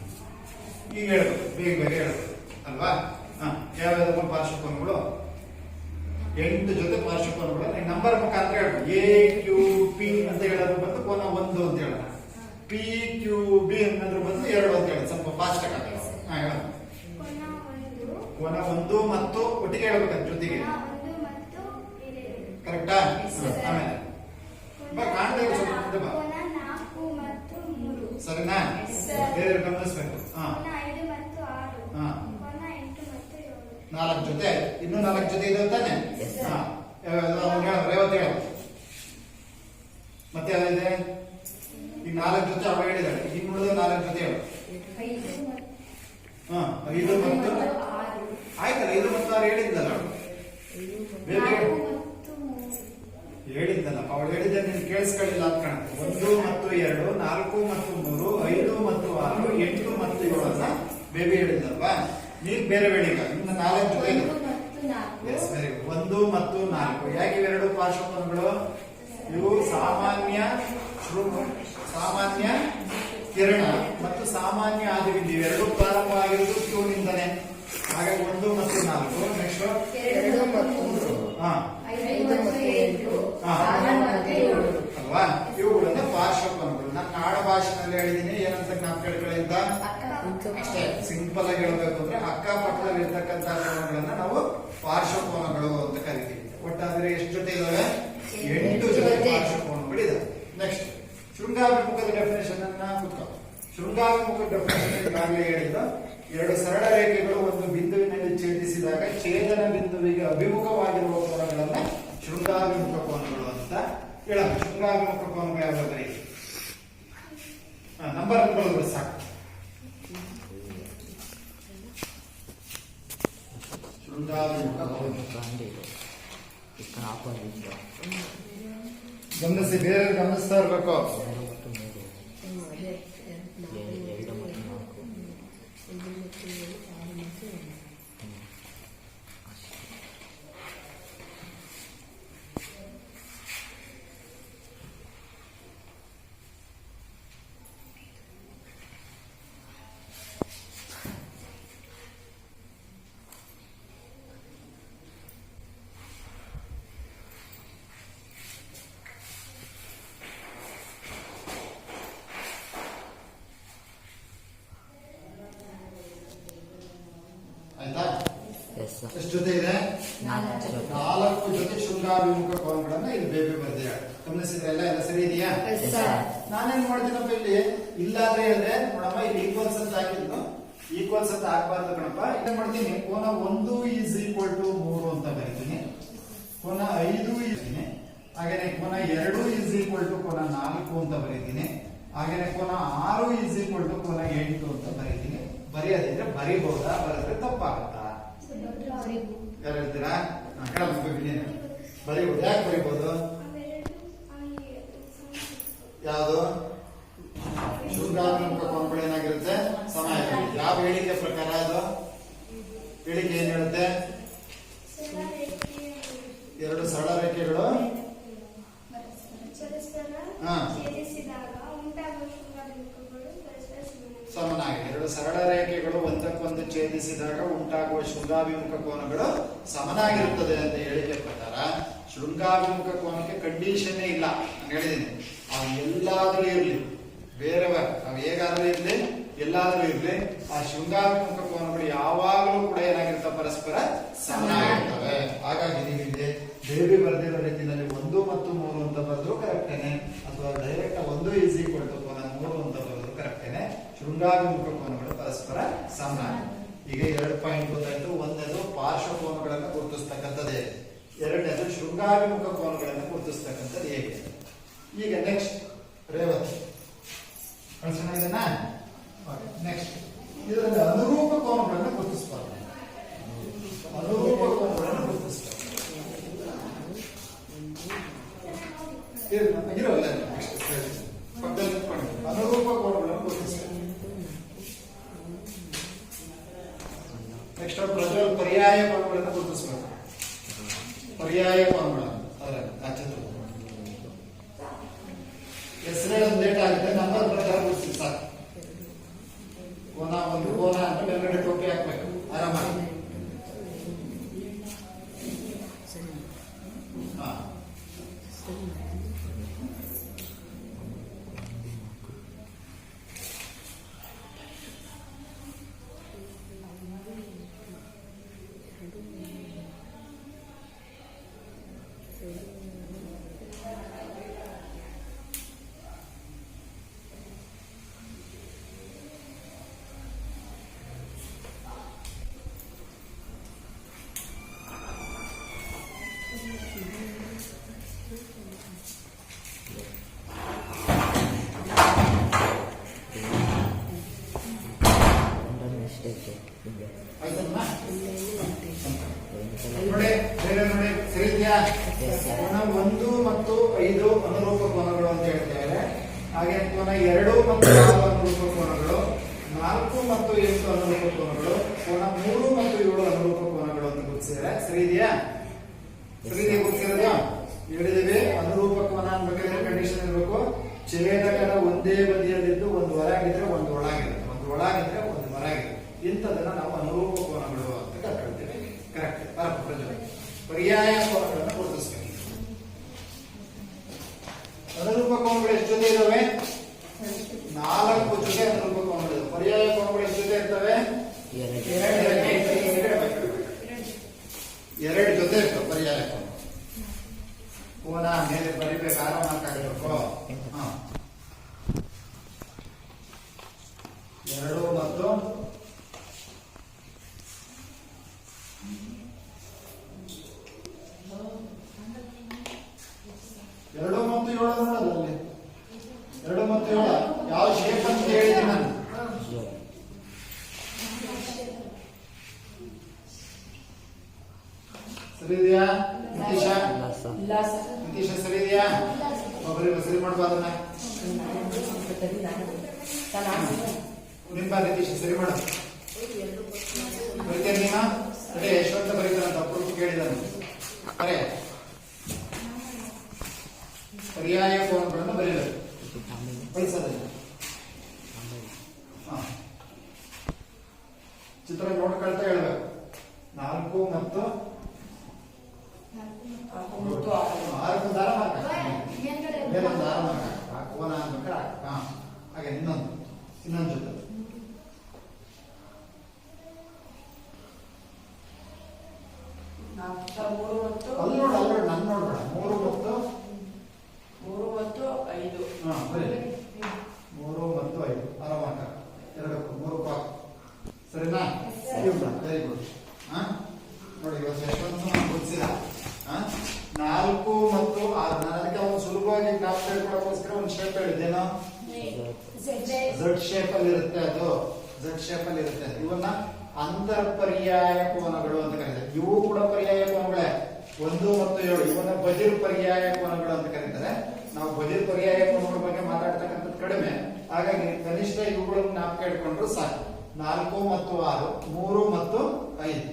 ಈಗ ಹೇಳ್ಬೇಕು, ಬೇಗ ಬೇಗ ಹೇಳ್ಬೇಕು ಅಲ್ವಾ? ಯಾವ್ಯಾವ ಪಾರ್ಶ್ವಕೋನಗಳು 8 ಜೊತೆ ಪಾರ್ಶ್ವಕೋನಗಳು ನಂಬರ್ ಮುಖಾಂತರ ಹೇಳ್ಬೋದು. ಎ ಕ್ಯೂ ಪಿ ಅಂತ ಹೇಳೋದು ಬಂದು ಕೋನ 1 ಅಂತ ಹೇಳೋಣ, ಪಿ ಕ್ಯೂ ಬಿ ಅನ್ನೋದ್ರ ಬಂದು 2 ಅಂತ ಹೇಳೋದು. ಸ್ವಲ್ಪ ಫಾಸ್ಟ್ ಆಗಿ ಹೇಳೋದು. ಕೋನ 1 ಮತ್ತು ಒಟ್ಟಿಗೆ ಹೇಳ್ಬೇಕು ಜೊತೆಗೆ, ಕರೆಕ್ಟಾ? ಆಮೇಲೆ ಕಾಣ್ತಾ ಇದೆ ಸ್ವಲ್ಪ ಬಾ. ಸರಿನಾ? ಬೇರೆ ಗಮನಿಸ್ಬೇಕು. 4 ಜೊತೆ ಆಯ್ತು. ಇನ್ನೂ 4 ಜೊತೆ ಇದೆ ತಾನೆ? ರೇವತಿ ಹೇಳ ಮತ್ತೆ ಯಾವ್ದಿದೆ? ಈಗ 4 ಜೊತೆ ಅವ ಹೇಳಿದಾಳೆ. ಇನ್ನು ಉಳಿದ 4 ಜೊತೆ ಹೇಳು. 5 ಮತ್ತು ಆಯ್ತಲ್ಲ, 5 ಮತ್ತು 6 ಹೇಳಿದ್ದಲ್ಲ ಹೇಳಿದ್ದಲ್ಲ ಅವಳು ಹೇಳಿದ್ದೆ ನೀನು ಕೇಳಿಸ್ಕೊಳ್ಳಿಲ್ಲ ಅಂತ ಕಾಣುತ್ತೆ. 1 ಮತ್ತು 2, 4 ಮತ್ತು 3, 5 ಮತ್ತು 6, 8 ಮತ್ತು 7 ಬೇಬಿ ಹೇಳಿದ್ದಲ್ವಾ? ನೀನ್ ಬೇರೆ ಬೇಡ. ಈಗ ಇನ್ನು 4 ಜೊತೆ 1 ಮತ್ತು 4 ಯಾಕೆ ಇವೆರಡು ಪಾರ್ಶ್ವಕೋನಗಳು? ಇವು ಸಾಮಾನ್ಯ ಕಿರಣ ಮತ್ತು ಸಾಮಾನ್ಯ ಆದಿಬಿಂದು ಇವೆರಡು ಪ್ರಾರಂಭ ಆಗಿರೋದು ಕ್ಯೂ ನಿಂದನೆ. ಹಾಗಾಗಿ 1 ಮತ್ತು 4. ನೆಕ್ಸ್ಟ್ 2 ಮತ್ತು 3, 5 ಮತ್ತು 8 ಅಲ್ವಾ? ಇವುಗಳನ್ನ ಪಾರ್ಶ್ವಕೋನಗಳು. ನಾನು ನಾಡ ಭಾಷೆನಲ್ಲಿ ಹೇಳಿದೀನಿ. ಏನಂತ ಜ್ಞಾಪಕಗಳಲ್ಲಿ ಅಂತ ಅಷ್ಟೇ ಸಿಂಪಲ್ ಆಗಿ ಹೇಳ್ಬೇಕು ಅಂದ್ರೆ ಅಕ್ಕಪಕ್ಕದಲ್ಲಿ ಇರ್ತಕ್ಕಂಥ ಕೋನಗಳನ್ನ ನಾವು ಪಾರ್ಶ್ವಕೋನಗಳು ಅಂತ ಕರಿತೀವಿ. ಒಟ್ಟಾದ್ರೆ ಎಷ್ಟು ಜೊತೆ ಇದಾವೆ? 8 ಜೊತೆ ಪಾರ್ಶ್ವಕೋನಗಳು ಇದಾವೆ. ನೆಕ್ಸ್ಟ್ ಶೃಂಗಾಭಿಮುಖದ ಡೆಫಿನೇಷನ್ ಅನ್ನ ಕೂತ್ಕೊ. ಶೃಂಗಾಭಿಮುಖ ಡೆಫಿನೇಷನ್ ಈಗಾಗಲೇ ಹೇಳಿದ್ದು, 2 ಸರಳ ರೇಖೆಗಳು ಒಂದು ಬಿಂದುವಿನಲ್ಲಿ ಛೇದಿಸಿದಾಗ ಛೇದನ ಬಿಂದುವಿಗೆ ಅಭಿಮುಖವಾಗಿರುವ ಕೋನಗಳನ್ನ ಶೃಂಗಾಭಿಮುಖ ಕೋನಗಳು ಅಂತ ಹೇಳೋಣ. ಶೃಂಗಾಭಿಮುಖ ಕೋನಗಳು ಯಾವ ರೀತಿ? ನಂಬರ್ ಸಾಕು. ಶೃಂಗಾಭಿಮುಖ ಗಮನಿಸಿ, ಬೇರೆ ಗಮನಿಸ್ತಾ ಇರ್ಬೇಕು. ಆಯ್ತಾ? ಎಷ್ಟು ಜೊತೆ ಇದೆ? 4 ಜೊತೆ ಶೃಂಗಾಭಿಮುಖ ಕೋನಗಳನ್ನ ಇಲ್ಲಿ ಬೇಬಿ ಬರ್ದಿದೆ. ಗಮನಿಸಿದ್ರೆ ಎಲ್ಲ ಸರಿ ಇದೆಯಾ? ನಾನೇನ್ ಮಾಡ್ತೀನಪ್ಪ ಇಲ್ಲಿ ಇಲ್ಲಾದ್ರೆ ಹೇಳಿದ್ರೆ ನೋಡಮ್ಮ, ಇಲ್ಲಿ ಈಕ್ವಲ್ಸ್ ಅಂತ ಹಾಕಿದ್ನು. ಈಕ್ವಲ್ಸ್ ಅಂತ ಹಾಕ್ಬಾರ್ದು ಕಣಪ್ಪ. ಏನ್ ಮಾಡ್ತೀನಿ? ಕೋನ 1 ಈಸ್ ಈಕ್ವಲ್ ಟು 3 ಅಂತ ಬರೀತೀನಿ. ಕೋನ 5 ಇದ್ದೀನಿ. ಹಾಗೇನೆ ಕೋನ 2 ಈಸ್ ಈಕ್ವಲ್ ಟು ಕೋನ 4 ಅಂತ ಬರೀತೀನಿ. ಹಾಗೇನೆ ಕೋನ 6 ಈಸ್ ಈಕ್ವಲ್ ಟು ಕೋನ 8 ಅಂತ ಬರೀತೀನಿ. ಬರೆಯೋದಿದ್ರೆ ಬರಿಬಹುದಾ? ಬರೆದ್ರೆ ತಪ್ಪಾಗುತ್ತಾ? ಯಾರು ಹೇಳ್ತೀರಾ? ಬರಿಬಹುದು. ಯಾಕೆ ಬರಿಬಹುದು? ಯಾವುದು? ಶೃಂಗಾಭಿಮುಖ ಕೋನಗಳು ಏನಾಗಿರುತ್ತೆ? ಸಮ ಆಗಿರುತ್ತೆ. ಯಾವ ಹೇಳಿಕೆ ಪ್ರಕಾರ ಅದು? ಹೇಳಿಕೆ ಏನ್ ಹೇಳುತ್ತೆ? 2 ಸರಳ ರೇಖೆಗಳು ಸಮನಾಗಿದೆ. 2 ಸರಳ ರೇಖೆಗಳು ಒಂದಕ್ಕೊಂದು ಛೇದಿಸಿದಾಗ ಉಂಟಾಗುವ ಶೃಂಗಾಭಿಮುಖ ಕೋನಗಳು ಸಮನಾಗಿರುತ್ತದೆ ಅಂತ ಹೇಳಿಕೆ ಪ್ರಕಾರ ಶೃಂಗಾಭಿಮುಖ ಕೋನಕ್ಕೆ ಕಂಡೀಷನ್ ಇಲ್ಲ. ನಾನು ಹೇಳಿದ್ದೀನಿ, ಅವು ಎಲ್ಲಾದ್ರೂ ಇರ್ಲಿ, ಬೇರೆವ ಅವು ಹೇಗಾದ್ರೂ ಇರ್ಲಿ, ಎಲ್ಲಾದ್ರೂ ಇರ್ಲಿ, ಆ ಶೃಂಗಾಭಿಮುಖ ಕೋನಗಳು ಯಾವಾಗಲೂ ಕೂಡ ಏನಾಗಿರ್ತವೆ? ಪರಸ್ಪರ ಸಮನಾಗಿರ್ತವೆ. ಹಾಗಾಗಿ ನೀವಿಲ್ಲಿ ಬೇಬಿ ಬರೆದಿರೋ ರೀತಿಯಲ್ಲಿ 1 ಮತ್ತು 3 ಅಂತ ಬರೆದ್ರು ಕರೆಕ್ಟೇನೆ, ಅಥವಾ ಡೈರೆಕ್ಟ್ 1 ಈಸ್ ಈಕ್ವಲ್ ಟು ಕೋನ 3 ಅಂತ ಬರೆದ್ರು ಕರೆಕ್ಟೇನೆ. ಶೃಂಗಾಭಿಮುಖ ಕೋನಗಳು ಪರಸ್ಪರ ಸಮ. ಈಗ 2 ಪಾಯಿಂಟ್ ಗೊತ್ತಾಯ್ತು. ಒಂದನೇದು ಪಾರ್ಶ್ವಕೋನಗಳನ್ನು ಗುರುತಿಸ್ತಕ್ಕಂಥದ್ದೇ, ಎರಡನೇದು ಶೃಂಗಾಭಿಮುಖ ಕೋನಗಳನ್ನು ಗುರುತಿಸ್ತಕ್ಕಂಥದ್ದು ಹೇಗೆ. ಈಗ ನೆಕ್ಸ್ಟ್ ರೇವತಿ ಚೆನ್ನಾಗಿದೆನಾ? ನೆಕ್ಸ್ಟ್ ಇದರಲ್ಲಿ ಅನುರೂಪ ಕೋನಗಳನ್ನು ಗುರುತಿಸಬಾರ್ದು. ಅನುರೂಪ ಕೋನಗಳನ್ನು ಗುರುತಿಸಬಾರ್ದು. ಇರೋಲ್ಲ ಪಕ್ಕದಲ್ಲಿ ಅನುರೂಪ ಕೋನಗಳನ್ನು ಗುರುತಿಸಬೇಕು. ನೆಕ್ಸ್ಟ್ ಪ್ರಜ್ವಲ್ ಪರ್ಯಾಯ ಕೋನಗಳನ್ನು ಗುರುತಿಸಬೇಕು. ಪರ್ಯಾಯ ಕೋನಗಳನ್ನು ಹೆಸರೇ ಒಂದು ಲೇಟ್ ಆಗುತ್ತೆ, ನಂಬರ್ ಪ್ರಕಾರ ಗುರುತಿಸಿ ಸಾಕು. ಕೋನ 1 ಕೋನ ಅಂತ ಮೇಲ್ಗಡೆ ಟೋಪಿ ಹಾಕ್ಬೇಕು ಆರಾಮಾಗಿ. ನೋಡಿ ಬೇರೆ ನೋಡಿ ಸರಿ ಇದೆಯಾ? ಕೋನ 1 ಮತ್ತು 5 ಅನುರೂಪ ಕೋನಗಳು ಅಂತ ಹೇಳ್ತೇವೆ. ಹಾಗೆ ಕೋನ 2 ಮತ್ತು 6 ಅನುರೂಪ ಕೋನಗಳು, 4 ಮತ್ತು 8 ಅನುರೂಪ ಕೋನಗಳು, ಕೋನ 3 ಮತ್ತು 7 ಅನುರೂಪ ಕೋನಗಳು ಅಂತ ಗುರುತಿಸಿದ್ರೆ ಸರಿ ಇದೆಯಾ? ಸರಿ ಇದೆಯಾ ಗುರುತಿಸಿರೋದು? ಹೇಳಿದೀವಿ ಅನುರೂಪ ಕೋನ ಅನ್ಬೇಕಾದ್ರೆ ಕಂಡೀಷನ್ ಇರಬೇಕು. ಛೇದಕದ ಒಂದೇ ಬದಿಯಲ್ಲಿದ್ದು ಒಂದು ಹೊರಗಿದ್ರೆ ಒಂದು ಒಳಗಿರುತ್ತೆ, ಒಂದು ಒಳಗಿದ್ರೆ ಒಂದು ಹೊರಗಿರುತ್ತೆ. ಇಂಥದನ್ನ ನಾವು ಅನುರೂಪ ಕೋನಗಳು ಅಂತ ಕರ್ಕೊಳ್ತೇವೆ. ಕರೆಕ್ಟ್. ಪರ್ಯಾಯ ಕೋನಗಳನ್ನು ಗುರುತಿಸ್ಬೇಕು. ಅನುರೂಪ ಕೋನಗಳು ಎಷ್ಟು ಜೊತೆ ಇದಾವೆ? 4 ಜೊತೆ ಅನುರೂಪ ಕೋನಗಳು. ಪರ್ಯಾಯ ಕೋನಗಳು ಎಷ್ಟು ಜೊತೆ ಇರ್ತವೆ? 2 ಜೊತೆ ಇರ್ತವೆ ಪರ್ಯಾಯ ಕೋನ. ಕೋನ ಮೇಲೆ ಬರಿಬೇಕು, ಆರಾಮ ಆಗಬೇಕು. 2 ಮತ್ತು 7 ನೋಡೋದಲ್ಲಿ 2 ಮತ್ತು 7 ಯಾವ ಶೇಪ್ ಅಂತ ಹೇಳಿದ್ದೀನಿ ನಾನು. ಸರಿ ಇದೆಯಾ ನಿತೀಶ? ನಿತೀಶ ಸರಿ ಇದೆಯಾ? ಒಬ್ಬರಿಗೆ ಸರಿ ಮಾಡ್ಬಾರ್ದನ್ನ ನಿಮ್ಮ ನಿತೀಶ ಸರಿ ಮಾಡ ಬರೀತೇನೆ ನೀನು. ಅದೇ ಯಶವಂತ ಬರೀತಾರಂತ ಅಪ್ರೂಪ ಕೇಳಿದಾನೆ. ಅರೆ ಪರ್ಯಾಯ ಕೋನಗಳನ್ನು ಬರೀಬೇಕು, ಬಳಸೋದಿಲ್ಲ. ಚಿತ್ರ ನೋಡ್ಕೊಳ್ತಾ ಹೇಳ್ಬೇಕು. 4 ಮತ್ತು 6 ದಾರ ಮಾರ್ಕ, ಬೇರೆ ಒಂದು ದಾರ ಮಾರ್ಕ. ಆ ಕೋನ ಅನ್ಬೇಕಾದ್ರೆ ಹಾಗೆ ಇನ್ನೊಂದು ಜೊತೆ ಅಲ್ಲಿ ನೋಡು, ನನ್ನ ನೋಡ್ಬೇಡ. 3 ಮತ್ತು 5 ಬರೀ 3 ಮತ್ತು 5 ಆರಾಮಾಕ 3 ಪಾಕ್. ಸರಿನಾ? Very good. ನೋಡಿ ಇವತ್ತು ಯಶವಂತ ಗುರುತಿಸಿದ 4 ಮತ್ತು 6. ನಾನು ಅದಕ್ಕೆ ಒಂದು ಸುಲಭವಾಗಿ ಜ್ಞಾಪಕ ಇಟ್ಕೊಳ್ಳೋಕ್ಕೋಸ್ಕರ ಒಂದು ಶೇಪ್ ಹೇಳಿದ್ದೇನೋ, ಝಡ್ ಶೇಪ್ ಅಲ್ಲಿ ಇರುತ್ತೆ. ಅದು ಝಡ್ ಶೇಪ್ ಅಲ್ಲಿ ಇರುತ್ತೆ. ಇವನ್ನ ಅಂತರ್ ಪರ್ಯಾಯ ಕೋನಗಳು ಅಂತ ಕರೀತಾರೆ. ಇವು ಕೂಡ ಪರ್ಯಾಯ ಕೋನಗಳೇ, 1 ಮತ್ತು 7. ಇವನ್ನ ಬದಿರ್ ಪರ್ಯಾಯ ಕೋನಗಳು ಅಂತ ಕರೀತಾರೆ. ನಾವು ಬದಿರ್ ಪರ್ಯಾಯ ಕೋನಗಳ ಬಗ್ಗೆ ಮಾತಾಡ್ತಕ್ಕಂಥದ್ದು ಕಡಿಮೆ, ಹಾಗಾಗಿ ಕನಿಷ್ಠ ಇವುಗಳನ್ನು ಜ್ಞಾಪಕ ಇಟ್ಕೊಂಡ್ರು ಸಾಕು. 4 ಮತ್ತು 6, 3 ಮತ್ತು 5.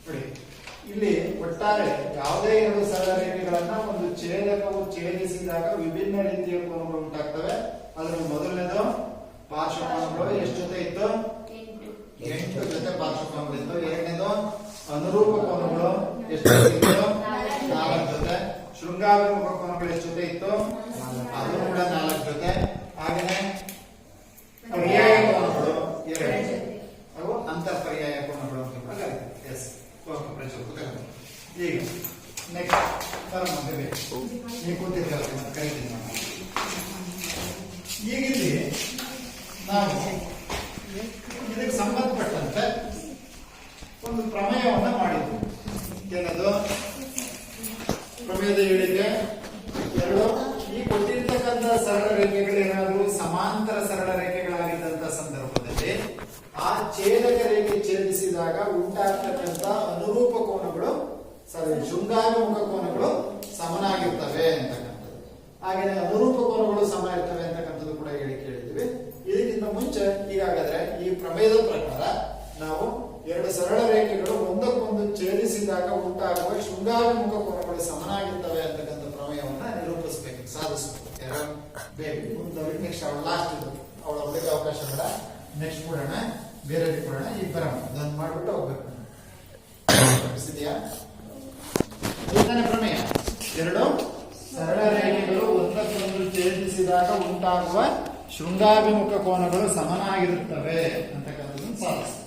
ನೋಡಿ ಇಲ್ಲಿ ಒಟ್ಟಾರೆ ಯಾವುದೇ 2 ಸರಳ ರೇಖೆಗಳನ್ನ ಒಂದು ಛೇದಕವು ಛೇದಿಸಿದಾಗ ವಿಭಿನ್ನ ರೀತಿಯ ಕೋನಗಳು ಉಂಟಾಗ್ತವೆ. ಅದರ ಮೊದಲನೇದು ಪಾರ್ಶ್ವಕೋನಗಳು ಎಷ್ಟು ಜೊತೆ ಇತ್ತು? 8 ಜೊತೆ ಪಾರ್ಶ್ವಕೋನಗಳು ಇತ್ತು. ಎರಡನೇದು ಅನುರೂಪ ಕೋನಗಳು ಎಷ್ಟು ಜೊತೆ ಇತ್ತು? 4 ಜೊತೆ. ಶೃಂಗಾಭಿಮುಖ ಕೋನಗಳು ಎಷ್ಟು ಜೊತೆ ಇತ್ತು? ಅದು ಕೂಡ 4 ಜೊತೆ. ಹಾಗೆಯೇ ಪರ್ಯಾಯ ಕೋನಗಳು 2. ಅವು ಅಂತರ್ ಪರ್ಯಾಯ ಕೋನಗಳು ಅಂತ ಕೂಡ ಕರೀತಾರೆ. ಎಸ್, ಈಗ ನೆಕ್ಸ್ಟ್ ನೀವು ಕೂತಿದ್ದೀರ ಕರಿತೀನಿ ನಾನು. ಈಗಿಲ್ಲಿ ನಾವು ಇದಕ್ಕೆ ಸಂಬಂಧಪಟ್ಟಂತೆ ಒಂದು ಪ್ರಮೇಯವನ್ನ ಮಾಡಿದ್ವಿ. ಏನದು ಪ್ರಮೇಯದ ಹೇಳಿಕೆ 2. ಈ ಕೊಟ್ಟಿರ್ತಕ್ಕಂಥ ಸರಳ ರೇಖೆಗಳು ಏನಾದರೂ ಸಮಾಂತರ ಸರಳ ರೇಖೆಗಳಾಗಿದ್ದಂತ ಸಂದರ್ಭದಲ್ಲಿ ಆ ಛೇದಕ ರೇಖೆ ಛೇದಿಸಿದಾಗ ಉಂಟಾಗ್ತಕ್ಕಂಥ ಅನುರೂಪ ಕೋನಗಳು ಶೃಂಗಾಭಿಮುಖ ಕೋನಗಳು ಸಮನಾಗಿರ್ತವೆ ಅಂತಕ್ಕಂಥದ್ದು. ಹಾಗೆಯೇ ಅನುರೂಪ ಕೋನಗಳು ಸಮ ಇರ್ತವೆ ಅಂತಕ್ಕಂಥದ್ದು ಕೂಡ ಹೇಳಿದ್ದೀವಿ. ಇದಕ್ಕಿಂತ ಮುಂಚೆ ಈಗಾಗದ್ರೆ ಈ ಪ್ರಮೇಯದ ಪ್ರಕಾರ ನಾವು 2 ಸರಳ ರೇಖೆಗಳು ಒಂದಕ್ಕೊಂದು ಛೇದಿಸಿದಾಗ ಉಂಟಾಗುವ ಶೃಂಗಾಭಿಮುಖ ಕೋನಗಳು ಸಮನಾಗಿರ್ತವೆ ಅಂತಕ್ಕಂಥ ಪ್ರಮೇಯವನ್ನ ನಿರೂಪಿಸಬೇಕು, ಸಾಧಿಸಬೇಕು. ನೆಕ್ಸ್ಟ್ ಅವಳ ಲಾಸ್ಟ್ ಇದು ಅವಳ ಒಳ್ಳೆಗೆ ಅವಕಾಶ ಬೇಡ. ನೆಕ್ಸ್ಟ್ ಕೊಡೋಣ, ಬೇರೆ ಕೊಡೋಣ. ಈಗ ಬರೋಣ, ಅದನ್ನು ಮಾಡ್ಬಿಟ್ಟು ಹೋಗ್ಬೇಕು. ಇದೆಯಾ ಪ್ರಮೇಯ? 2 ಸರಳ ರೇಖೆಗಳು ಒಂದಕ್ಕೊಂದು ಛೇದಿಸಿದಾಗ ಉಂಟಾಗುವ ಶೃಂಗಾಭಿಮುಖ ಕೋನಗಳು ಸಮನಾಗಿರುತ್ತವೆ ಅಂತಕ್ಕಂಥದ್ದನ್ನು ಸಾಧಿಸಿ.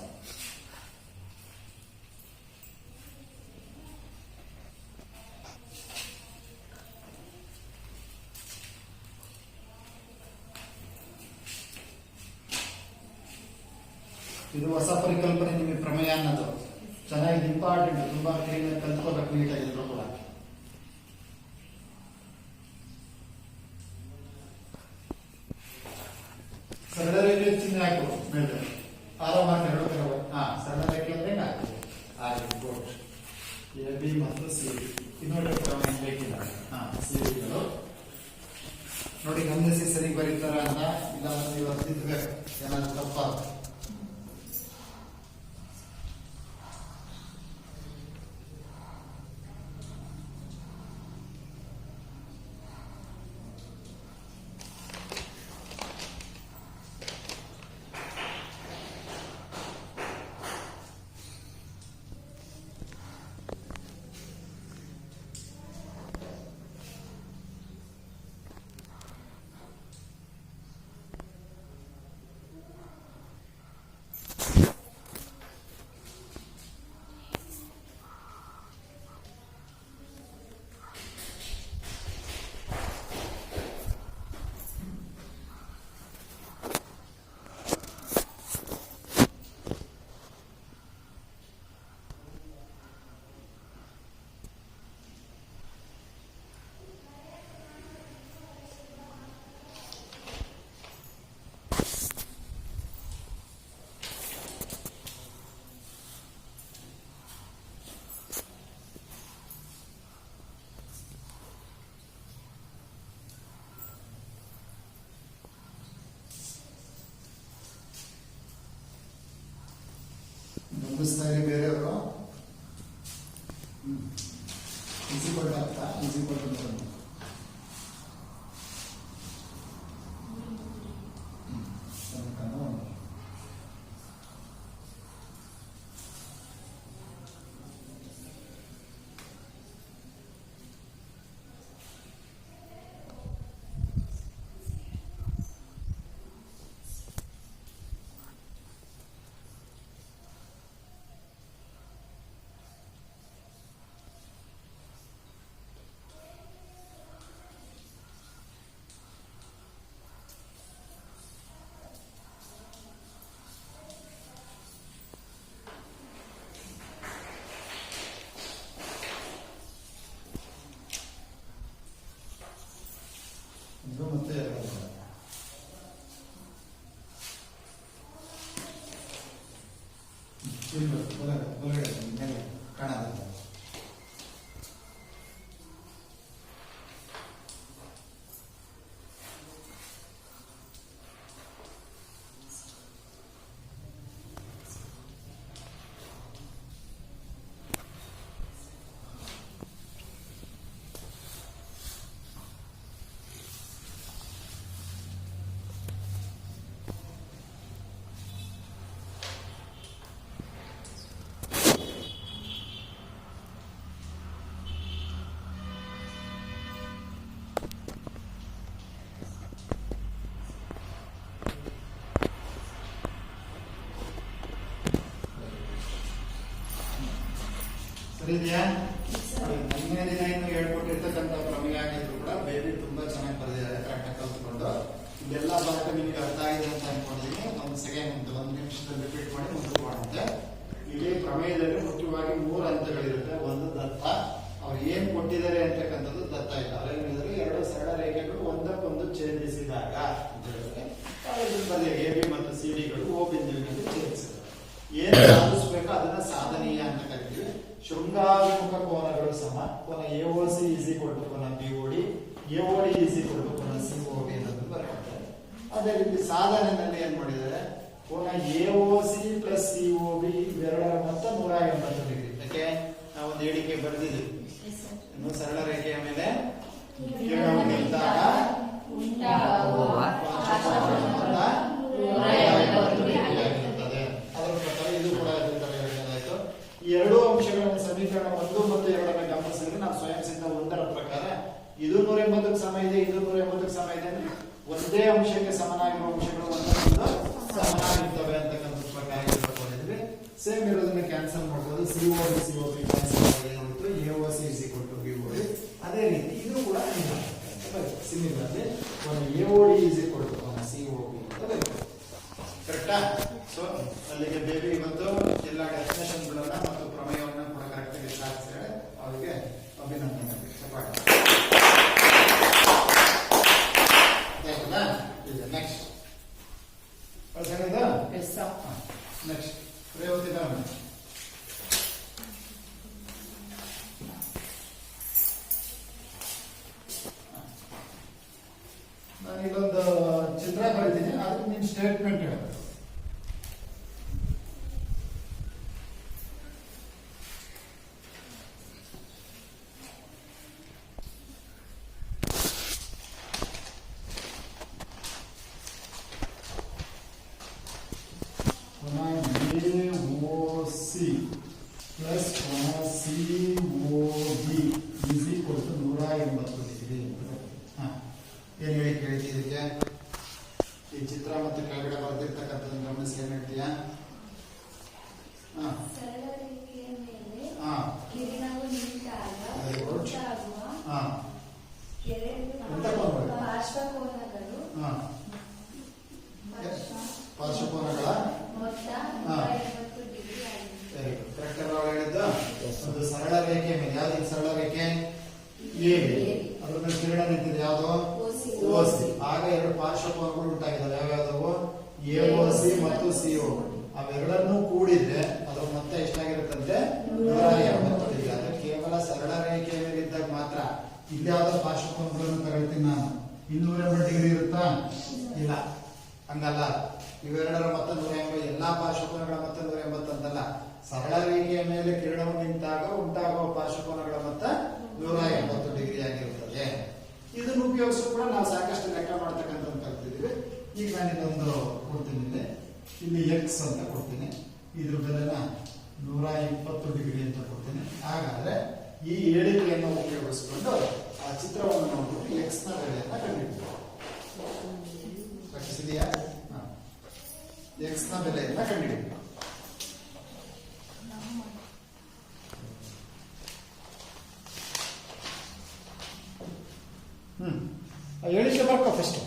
ಇದು ಹೊಸ ಪರಿಕಲ್ಪನೆ ನಿಮಗೆ ಪ್ರಮೇಯ ಅನ್ನೋದು ಚೆನ್ನಾಗಿ ಇಂಪಾರ್ಟೆಂಟ್. ತುಂಬಾ ಕ್ಲೀನ್ ಕಲ್ತ್ಕೋಬೇಕು ನೀಟಾಗಿದ್ರು ಕೂಡ. ಸರಳ ರೇಖೆ ಚಿಹ್ನೆ ಹಾಕು ಮೇಲೆ ಆರೋ ಮಾರ್ಕ್ 2 ಸರಳ ರೇಖೆ ಅಂದ್ರೆ ಹಾಕಿ. ಮತ್ತು ಸಿ ಇನ್ನೊಂದು ಪ್ರಮೇಯ ಬೇಕಿಲ್ಲ. ಸಿಡಿಗಳು ನೋಡಿ ಗಮನಿಸಿ ಸರಿ ಬರೀತಾರ ಅಂತ. ಇಲ್ಲ ನೀವು ಅರ್ತಿದ್ಬೇಕು ಏನಾದ್ರು ತಪ್ಪ. ಗಮನಿಸ್ತಾ ಇರಿ ಬೇರೆಯವರು. ಈಸಿ ಕೊಟ್ಟು ಆಗ್ತಾ ಈಸಿ ಕೊಟ್ಟು ಇದು ಮತ್ತೆ ಒಳಗಡೆ ಕಾಣದ ಸರಿ ಇದೆಯಾ? ನಿನ್ನೆ ದಿನ ಇನ್ನು ಹೇಳ್ಕೊಟ್ಟಿರ್ತಕ್ಕಂಥ ಪ್ರಮೇಯ ಆಗಿದ್ರು ಕೂಡ ಬೇಬಿ ತುಂಬಾ ಚೆನ್ನಾಗಿ ಬರೆದಿದ್ದಾರೆ, ಕರೆಕ್ಟಾಗಿ ಕಲ್ತ್ಕೊಂಡು. ಇದೆಲ್ಲ ಭಾಗ ನಿಮ್ಗೆ ಅರ್ಥ ಆಗಿದೆ ಅಂತ ಅನ್ಕೊಂಡಿದ್ದೀನಿ. ಒಂದು ಸೆಕೆಂಡ್ ಒಂದು ನಿಮಿಷದಲ್ಲಿ ರಿಪೀಟ್ ಮಾಡಿ ಮುಂದೆ ಮಾಡುತ್ತೆ. ಇಲ್ಲಿ ಪ್ರಮೇಯದಲ್ಲಿ ಮುಖ್ಯವಾಗಿ 3 ಹಂತಗಳಿರುತ್ತೆ. ಒಂದು ದತ್ತ, ಅವ್ರು ಏನ್ ಕೊಟ್ಟಿದ್ದಾರೆ ಅಂತಕ್ಕಂಥದ್ದು ದತ್ತ ಇಲ್ಲ. ಅವ್ರೇನಿದ್ರೆ 2 ಸರಳ ರೇಖೆಗಳು ಒಂದಕ್ಕೊಂದು ಛೇದಿಸಿದಾಗ ಅಂತ ಹೇಳಿದ್ರೆ ಎ ಬಿ ಮತ್ತು ಸಿ ಡಿಗಳು ಓ ಬಿಂದುವಿನಲ್ಲಿ ಛೇದಿಸಿದ್ದಾರೆ. ಏನ್ ಸಾಧಿಸಬೇಕು ಅದನ್ನ ಸಾಧನೀಯ ಅಂತ ಕರಿತೀವಿ. ಶೃಂಗಾಭಿಮುಖ ಕೋನಗಳು ಸಮ ಕೋನ ಎಒಸಿ ಈಸ್ ಈಕ್ವಲ್ ಟು ಕೋನ ಬಿಒಡಿ, ಎಒಡಿ ಈಸ್ ಈಕ್ವಲ್ ಟು ಕೋನ ಸಿಒಬಿ ಅನ್ನೋದು ಬರುತ್ತೆ. ಅದೇ ರೀತಿ ಸಾಧನೆಯಲ್ಲಿ ಏನ್ ಮಾಡಿದ್ದಾರೆ, ಕೋನ ಎಒಸಿ ಪ್ಲಸ್ ಸಿಒಬಿ ಇವೆರಡರ ಮೊತ್ತ 180 ಡಿಗ್ರಿ. ಯಾಕೆ ನಾವು ಒಂದು ಹೇಳಿಕೆ ಬರೆದಿದ್ದೀವಿ, ಇನ್ನು ಸರಳ ರೇಖೆಯ ಮೇಲೆ ನಿಂತಾಗ ಅದರ ಪ್ರಕಾರ ಇದು ಕೂಡ ಹೇಳಲಾಯಿತು. ಈ 2 ಅಂಶಗಳನ್ನು ಸಮೀಕರಣ 1 ಮತ್ತು 2 ಗಮನಿಸಿದ್ರೆ ನಾವು ಸ್ವಯಂ ಸಿದ್ಧ 1ರ ಪ್ರಕಾರ ಇದು 180ಕ್ಕೆ ಸಮ ಇದೆ, ಇದು 180ಕ್ಕೆ ಸಮ ಇದೆ. ಒಂದೇ ಅಂಶಕ್ಕೆ ಸಮನಾಗಿರುವ ಅಂಶಗಳು ಒಂದಕ್ಕೊಂದು ಸಮನಾಗಿರ್ತವೆ ಅಂತಕ್ಕಂಥ ಪ್ರಕಾರ ತಿಳ್ಕೊಂಡಿದ್ವಿ. ಸೇಮ್ ಇರೋದನ್ನ ಕ್ಯಾನ್ಸಲ್ ಮಾಡಬಹುದು. ಸಿಒಬಿ ಕ್ಯಾನ್ಸಲ್ ಮಾಡಿ AOC is equal to BOD. ಅದೇ ರೀತಿ ಇದು ಕೂಡ similarly AOD is equal to COB ಅಂತ ಬರುತ್ತೆ. ಕರೆಕ್ಟಾ? ಸೊ ಅಲ್ಲಿಗೆ ಬೇಬಿ ಇವತ್ತು ಎಲ್ಲ ಡೆಫಿನೇಷನ್ಗಳನ್ನ ಮತ್ತು ಪ್ರಮೇಯವನ್ನ ಕೂಡ ಕರೆಕ್ಟ್ ಆಗಿ ಸಾಧಿಸಿದ್ರೆ ಅವರಿಗೆ ಅಭಿನಂದನೆ. ನೆಕ್ಸ್ಟ್ ನೆಕ್ಸ್ಟ್ ರೇವತಿ ನಿನ್ ಸ್ಟೇಟ್ಮೆಂಟ್ ಹೇಳ. AOC plus COB is equal to 180 degree. ಏನು ಹೇಳಿ ಕೇಳ್ತಿ ಇದಕ್ಕೆ? ಈ ಚಿತ್ರ ಮತ್ತು ಕೆಳಗಡೆ ಬರೆದಿರ್ತಕ್ಕಂಥದ್ದು ಗಮನಿಸಿ ಏನ್ ಹೇಳ್ತೀಯಾ? ಸರಳ ರೇಖೆಯ ಮೇಲೆ ಹಾ ಕಿರಣವು ನಿಂತಾಗ Very good. ಉಂಟಾಗುವ ಹಾ ಎಂತ ಎರಡು ಕೋನಗಳು? ಪಾರ್ಶ್ವಕೋನಗಳು ಹಾ ಪಾರ್ಶ್ವಕೋನಗಳ ಮೊತ್ತ ಹಾ. 180 ಡಿಗ್ರಿ ಆಗಿದೆ. Very good. ಕರೆಕ್ಟ್ ಅಲ್ವಾ ಹೇಳಿದ್ದು? ಒಂದು ಸರಳ ರೇಖೆ ಮೇಲೆ ಯಾವ್ದು ಸರಳ ರೇಖೆ? ಎ. ಅದ್ರ ಮೇಲೆ ಕಿರಣ ನಿಂತಿದೆ ಯಾವುದು? OC. ಆಗ ಎರಡು ಪಾರ್ಶ್ವಕೋನಗಳು ಉಂಟಾಗಿದ್ದಾವೆ. ಯಾವ್ಯಾವುದವು? AOC ಮತ್ತು CO. ಅವೆರಡನ್ನೂ ಕೂಡಿದ್ರೆ ಅದು ಮತ್ತೆ ಎಷ್ಟಾಗಿರುತ್ತಂತೆ? 180 ಡಿಗ್ರಿ. ಅದು ಕೇವಲ ಸರಳ ರೇಖೆಯ ಮೇಲೆ ಇದ್ದಾಗ ಮಾತ್ರ. ಇಲ್ಲಿ ಯಾವ್ದೋ ಪಾರ್ಶ್ವಕೋನಗಳನ್ನು ತಗೊಳ್ತೀನಿ ನಾನು. 280 ಡಿಗ್ರಿ ಇರುತ್ತಾ? ಇಲ್ಲ, ಹಂಗಲ್ಲ. ಇವೆರಡರ ಮೊತ್ತ 180. ಎಲ್ಲಾ ಪಾರ್ಶ್ವಕೋನಗಳ ಮೊತ್ತ 180 ಅಂತಲ್ಲ. ಸರಳ ರೇಖೆಯ ಮೇಲೆ ಕಿರಣವು ನಿಂತಾಗ ಉಂಟಾಗುವ ಪಾರ್ಶ್ವಕೋನಗಳ ಮೊತ್ತ 180 ಡಿಗ್ರಿ ಆಗಿರುತ್ತದೆ. ಇದನ್ನು ಉಪಯೋಗಿಸೋ ಕೂಡ ನಾವು ಸಾಕಷ್ಟು ಲೆಕ್ಕ ಮಾಡ್ತಕ್ಕಂಥ ಕಲ್ತಿದ್ದೀವಿ. ಈಗ ನಾನು ಇದೊಂದು ಕೊಡ್ತೀನಿ. ಇಲ್ಲಿ X ಅಂತ ಕೊಡ್ತೀನಿ. ಇದ್ರ ಬೆಲೆನ 120 ಡಿಗ್ರಿ ಅಂತ ಕೊಡ್ತೀನಿ. ಹಾಗಾದ್ರೆ ಈ ಹೇಳಿಕೆಯನ್ನು ಉಪಯೋಗಿಸಿಕೊಂಡು ಆ ಚಿತ್ರವನ್ನು ನೋಡ್ಬಿಟ್ಟು X ನ ಬೆಲೆಯನ್ನ ಕಂಡುಹಿಡಿಯಬೇಕು. ರಚಿಸಿದೆಯಾ? X ನ ಬೆಲೆಯನ್ನ ಕಂಡುಹಿಡಿಯಬೇಕು. ಹೇಳಿಕೆ ಬರ್ಕೋ first.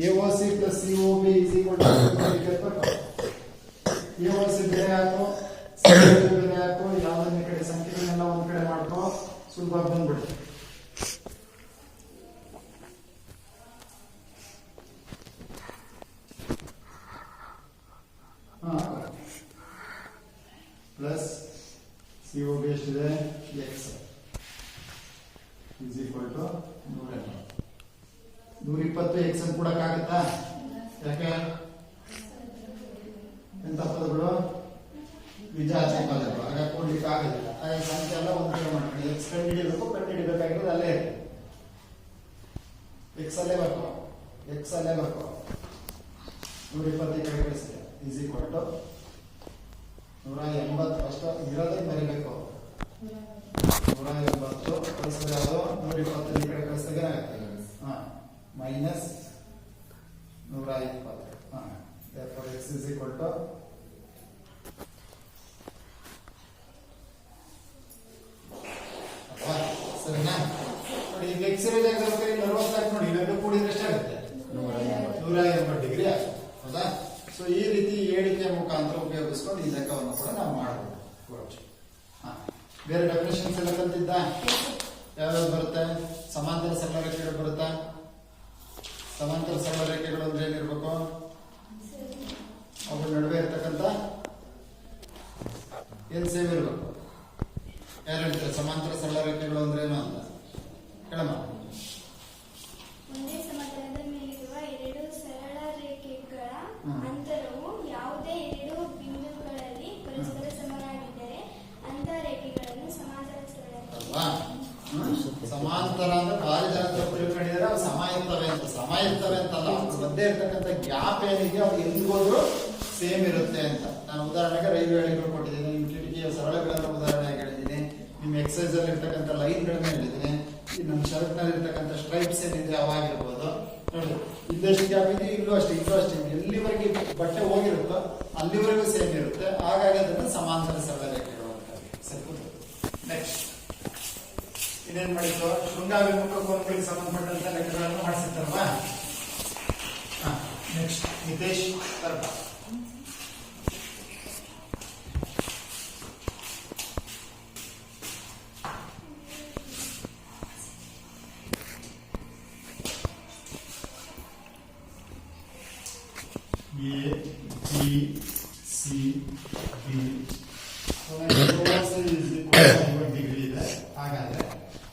AOC plus COB is equal to ಬರ್ಕೋ. AOC ಬೆಲೆ ಹಾಕು, COB ಬೆಲೆ ಹಾಕು, ಯಾವ್ದನ್ನ ಈ ಕಡೆ ಸಂಖ್ಯೆಗಳನ್ನೆಲ್ಲ ಒಂದ್ ಕಡೆ ಮಾಡ್ಕೋ, ಸುಲಭ ಬಂದ್ಬಿಡು. ಪ್ಲಸ್ COB ಎಷ್ಟಿದೆ? X is equal to 120 X ಅನ್ನು ಕೊಡಕ್ಕಾಗತ್ತಾ? ಯಾಕೆ? ಎಂತ ಪದಗಳು? ವಿಜಾತಿ ಪದಗಳು. ಆಗ ಕೊಡ್ಲಿಕ್ಕೆ ಆಗೋದಿಲ್ಲ. ಆ ಸಂಖ್ಯೆ ಎಲ್ಲ ಒಂದ್ ಕಡೆ ಮಾಡ್ಕೊಂಡು X ಕಂಡುಹಿಡಿಯಬೇಕು. ಕಂಡುಹಿಡಿಬೇಕಾಗಿರೋದು ಅಲ್ಲೇ X ಅಲ್ಲೇ ಬರ್ಕೋ. X ಅಲ್ಲೇ ಬರ್ಕೋ. 120 ಕಡೆ ಕಳಿಸಿದೆ ಈಸ್ ಈಕ್ವಲ್ ಟು 180. ಅಷ್ಟು ಇರೋದೇ ಬರೀಬೇಕು. 180 ಕಳಿಸಿದ್ರೆ ಅದು 120 ಕಡೆ ಕಳಿಸಿದಾಗ ಏನಾಗುತ್ತೆ? Minus 120. therefore X is equal to ಸರಿನಾ? ನೋಡಿ ಈಗ X ಇರೋ ಜಾಗದಲ್ಲಿ 40 ನೋಡಿ, ಇವೆರಡು ಕೂಡಿದ್ರೆ ಎಷ್ಟಾಗುತ್ತೆ? 180 ಡಿಗ್ರಿ ಆಗುತ್ತೆ. ಹೌದಾ? ಸೊ ಈ ರೀತಿ ಹೇಳಿಕೆಯ ಮುಖಾಂತರ ಉಪಯೋಗಿಸ್ಕೊಂಡು ಈ ಲೆಕ್ಕವನ್ನು ಕೂಡ ನಾವು ಮಾಡಬಹುದು. ಬೇರೆ ಡೆಫಿನೇಷನ್ಸ್ ಎಲ್ಲ ಕಲ್ತಿದ್ದ? ಯಾವ್ಯಾವ್ದು ಬರುತ್ತೆ? ಸಮಾಂತರ ಸರಳ ರೇಖೆಗಳು ಬರುತ್ತಾ? ಸಮಾಂತರ ಸರಳ ರೇಖೆಗಳು ಅಂದ್ರೆ ಏನಿರ್ಬೇಕು? ಅವುಗಳ ನಡುವೆ ಇರ್ತಕ್ಕಂಥ ಏನ್ ಸೇಮ್ ಇರ್ಬೇಕು? ಯಾರು ಹೇಳ್ತಾರೆ ಸಮಾಂತರ ಸರಳ ರೇಖೆಗಳು ಅಂದ್ರೆ ಏನು ಅಂತ? ಹೇಳಮ್ಮ. ಒಂದೇ ಸಮತಲದ ಮೇಲಿರುವ ಎರಡು ಸರಳ ರೇಖೆಗಳ ಅಂತರವು ಯಾವುದೇ ಎರಡು ಬಿಂದುಗಳಲ್ಲಿ ಪರಸ್ಪರ ಸಮನಾಗಿದ್ದರೆ ಅಂತ ರೇಖೆಗಳನ್ನು ಸಮಾಂತರ ಸರಳ ಅಲ್ವಾ? ಸಮಾಂತರ ಅಂದ್ರೆ ಭಾರಿ ಜನ ತಿಳ್ಕೊಂಡಿದ್ದಾರೆ ಅವು ಸಮ ಇರ್ತವೆ ಅಂತ. ಸಮ ಇರ್ತವೆ ಅಂತಲ್ಲ, ಅವ್ರ ಮಧ್ಯೆ ಇರ್ತಕ್ಕಂಥ ಗ್ಯಾಪ್ ಏನಿದೆ ಅವ್ರು ಎಲ್ಲಿ ಹೋದ್ರು ಸೇಮ್ ಇರುತ್ತೆ ಅಂತ. ನಾನು ಉದಾಹರಣೆಗೆ ರೈಲ್ವೆ ಹಳಿಗಳು ಕೊಟ್ಟಿದ್ದೀನಿ, ನಿಮ್ಮ ಕಿಟಕಿಯ ಸರಳಗಳನ್ನ ಉದಾಹರಣೆಗೆ ಹೇಳಿದ್ದೀನಿ, ನಿಮ್ಮ ಎಕ್ಸೈಸ್ ಅಲ್ಲಿ ಇರ್ತಕ್ಕಂಥ ಲೈನ್ಗಳನ್ನ ಹೇಳಿದ್ದೀನಿ, ನಮ್ಮ ಶರ್ಟ್ ನಲ್ಲಿ ಇರ್ತಕ್ಕಂಥ ಸ್ಟ್ರೈಪ್ಸ್ ಏನಿದೆ ಅವಾಗಿರ್ಬೋದು. ನೋಡಿ ಇಲ್ಲಷ್ಟು ಗ್ಯಾಪ್ ಇದೆ, ಇಲ್ಲೂ ಅಷ್ಟೇ, ಇಲ್ಲೂ ಅಷ್ಟೇ. ಎಲ್ಲಿವರೆಗೆ ಬಟ್ಟೆ ಹೋಗಿರುತ್ತೋ ಅಲ್ಲಿವರೆಗೂ ಸೇಮ್ ಇರುತ್ತೆ. ಹಾಗಾಗಿ ಅದನ್ನ ಸಮಾಂತರ ಸರಳ ರೇಖೆಗಳು ಅಂತ. ಸರಿ, ನೆಕ್ಸ್ಟ್ ಇನ್ನೇನ್ ಮಾಡಿದ್ದು? ಶೃಂಗಾಭಿಮುಖ ಕೋನಗಳಿಗೆ ಸಂಬಂಧಪಟ್ಟಂತ ಲೆಕ್ಕಗಳನ್ನು ಮಾಡಿಸಿರ್ತಾರಲ್ವಾ? ನೆಕ್ಸ್ಟ್ ನಿತೇಶ್ ತರ್ಪ. A, B, C, D. Degree ಇದೆ. ಹಾಗಾದ್ರೆ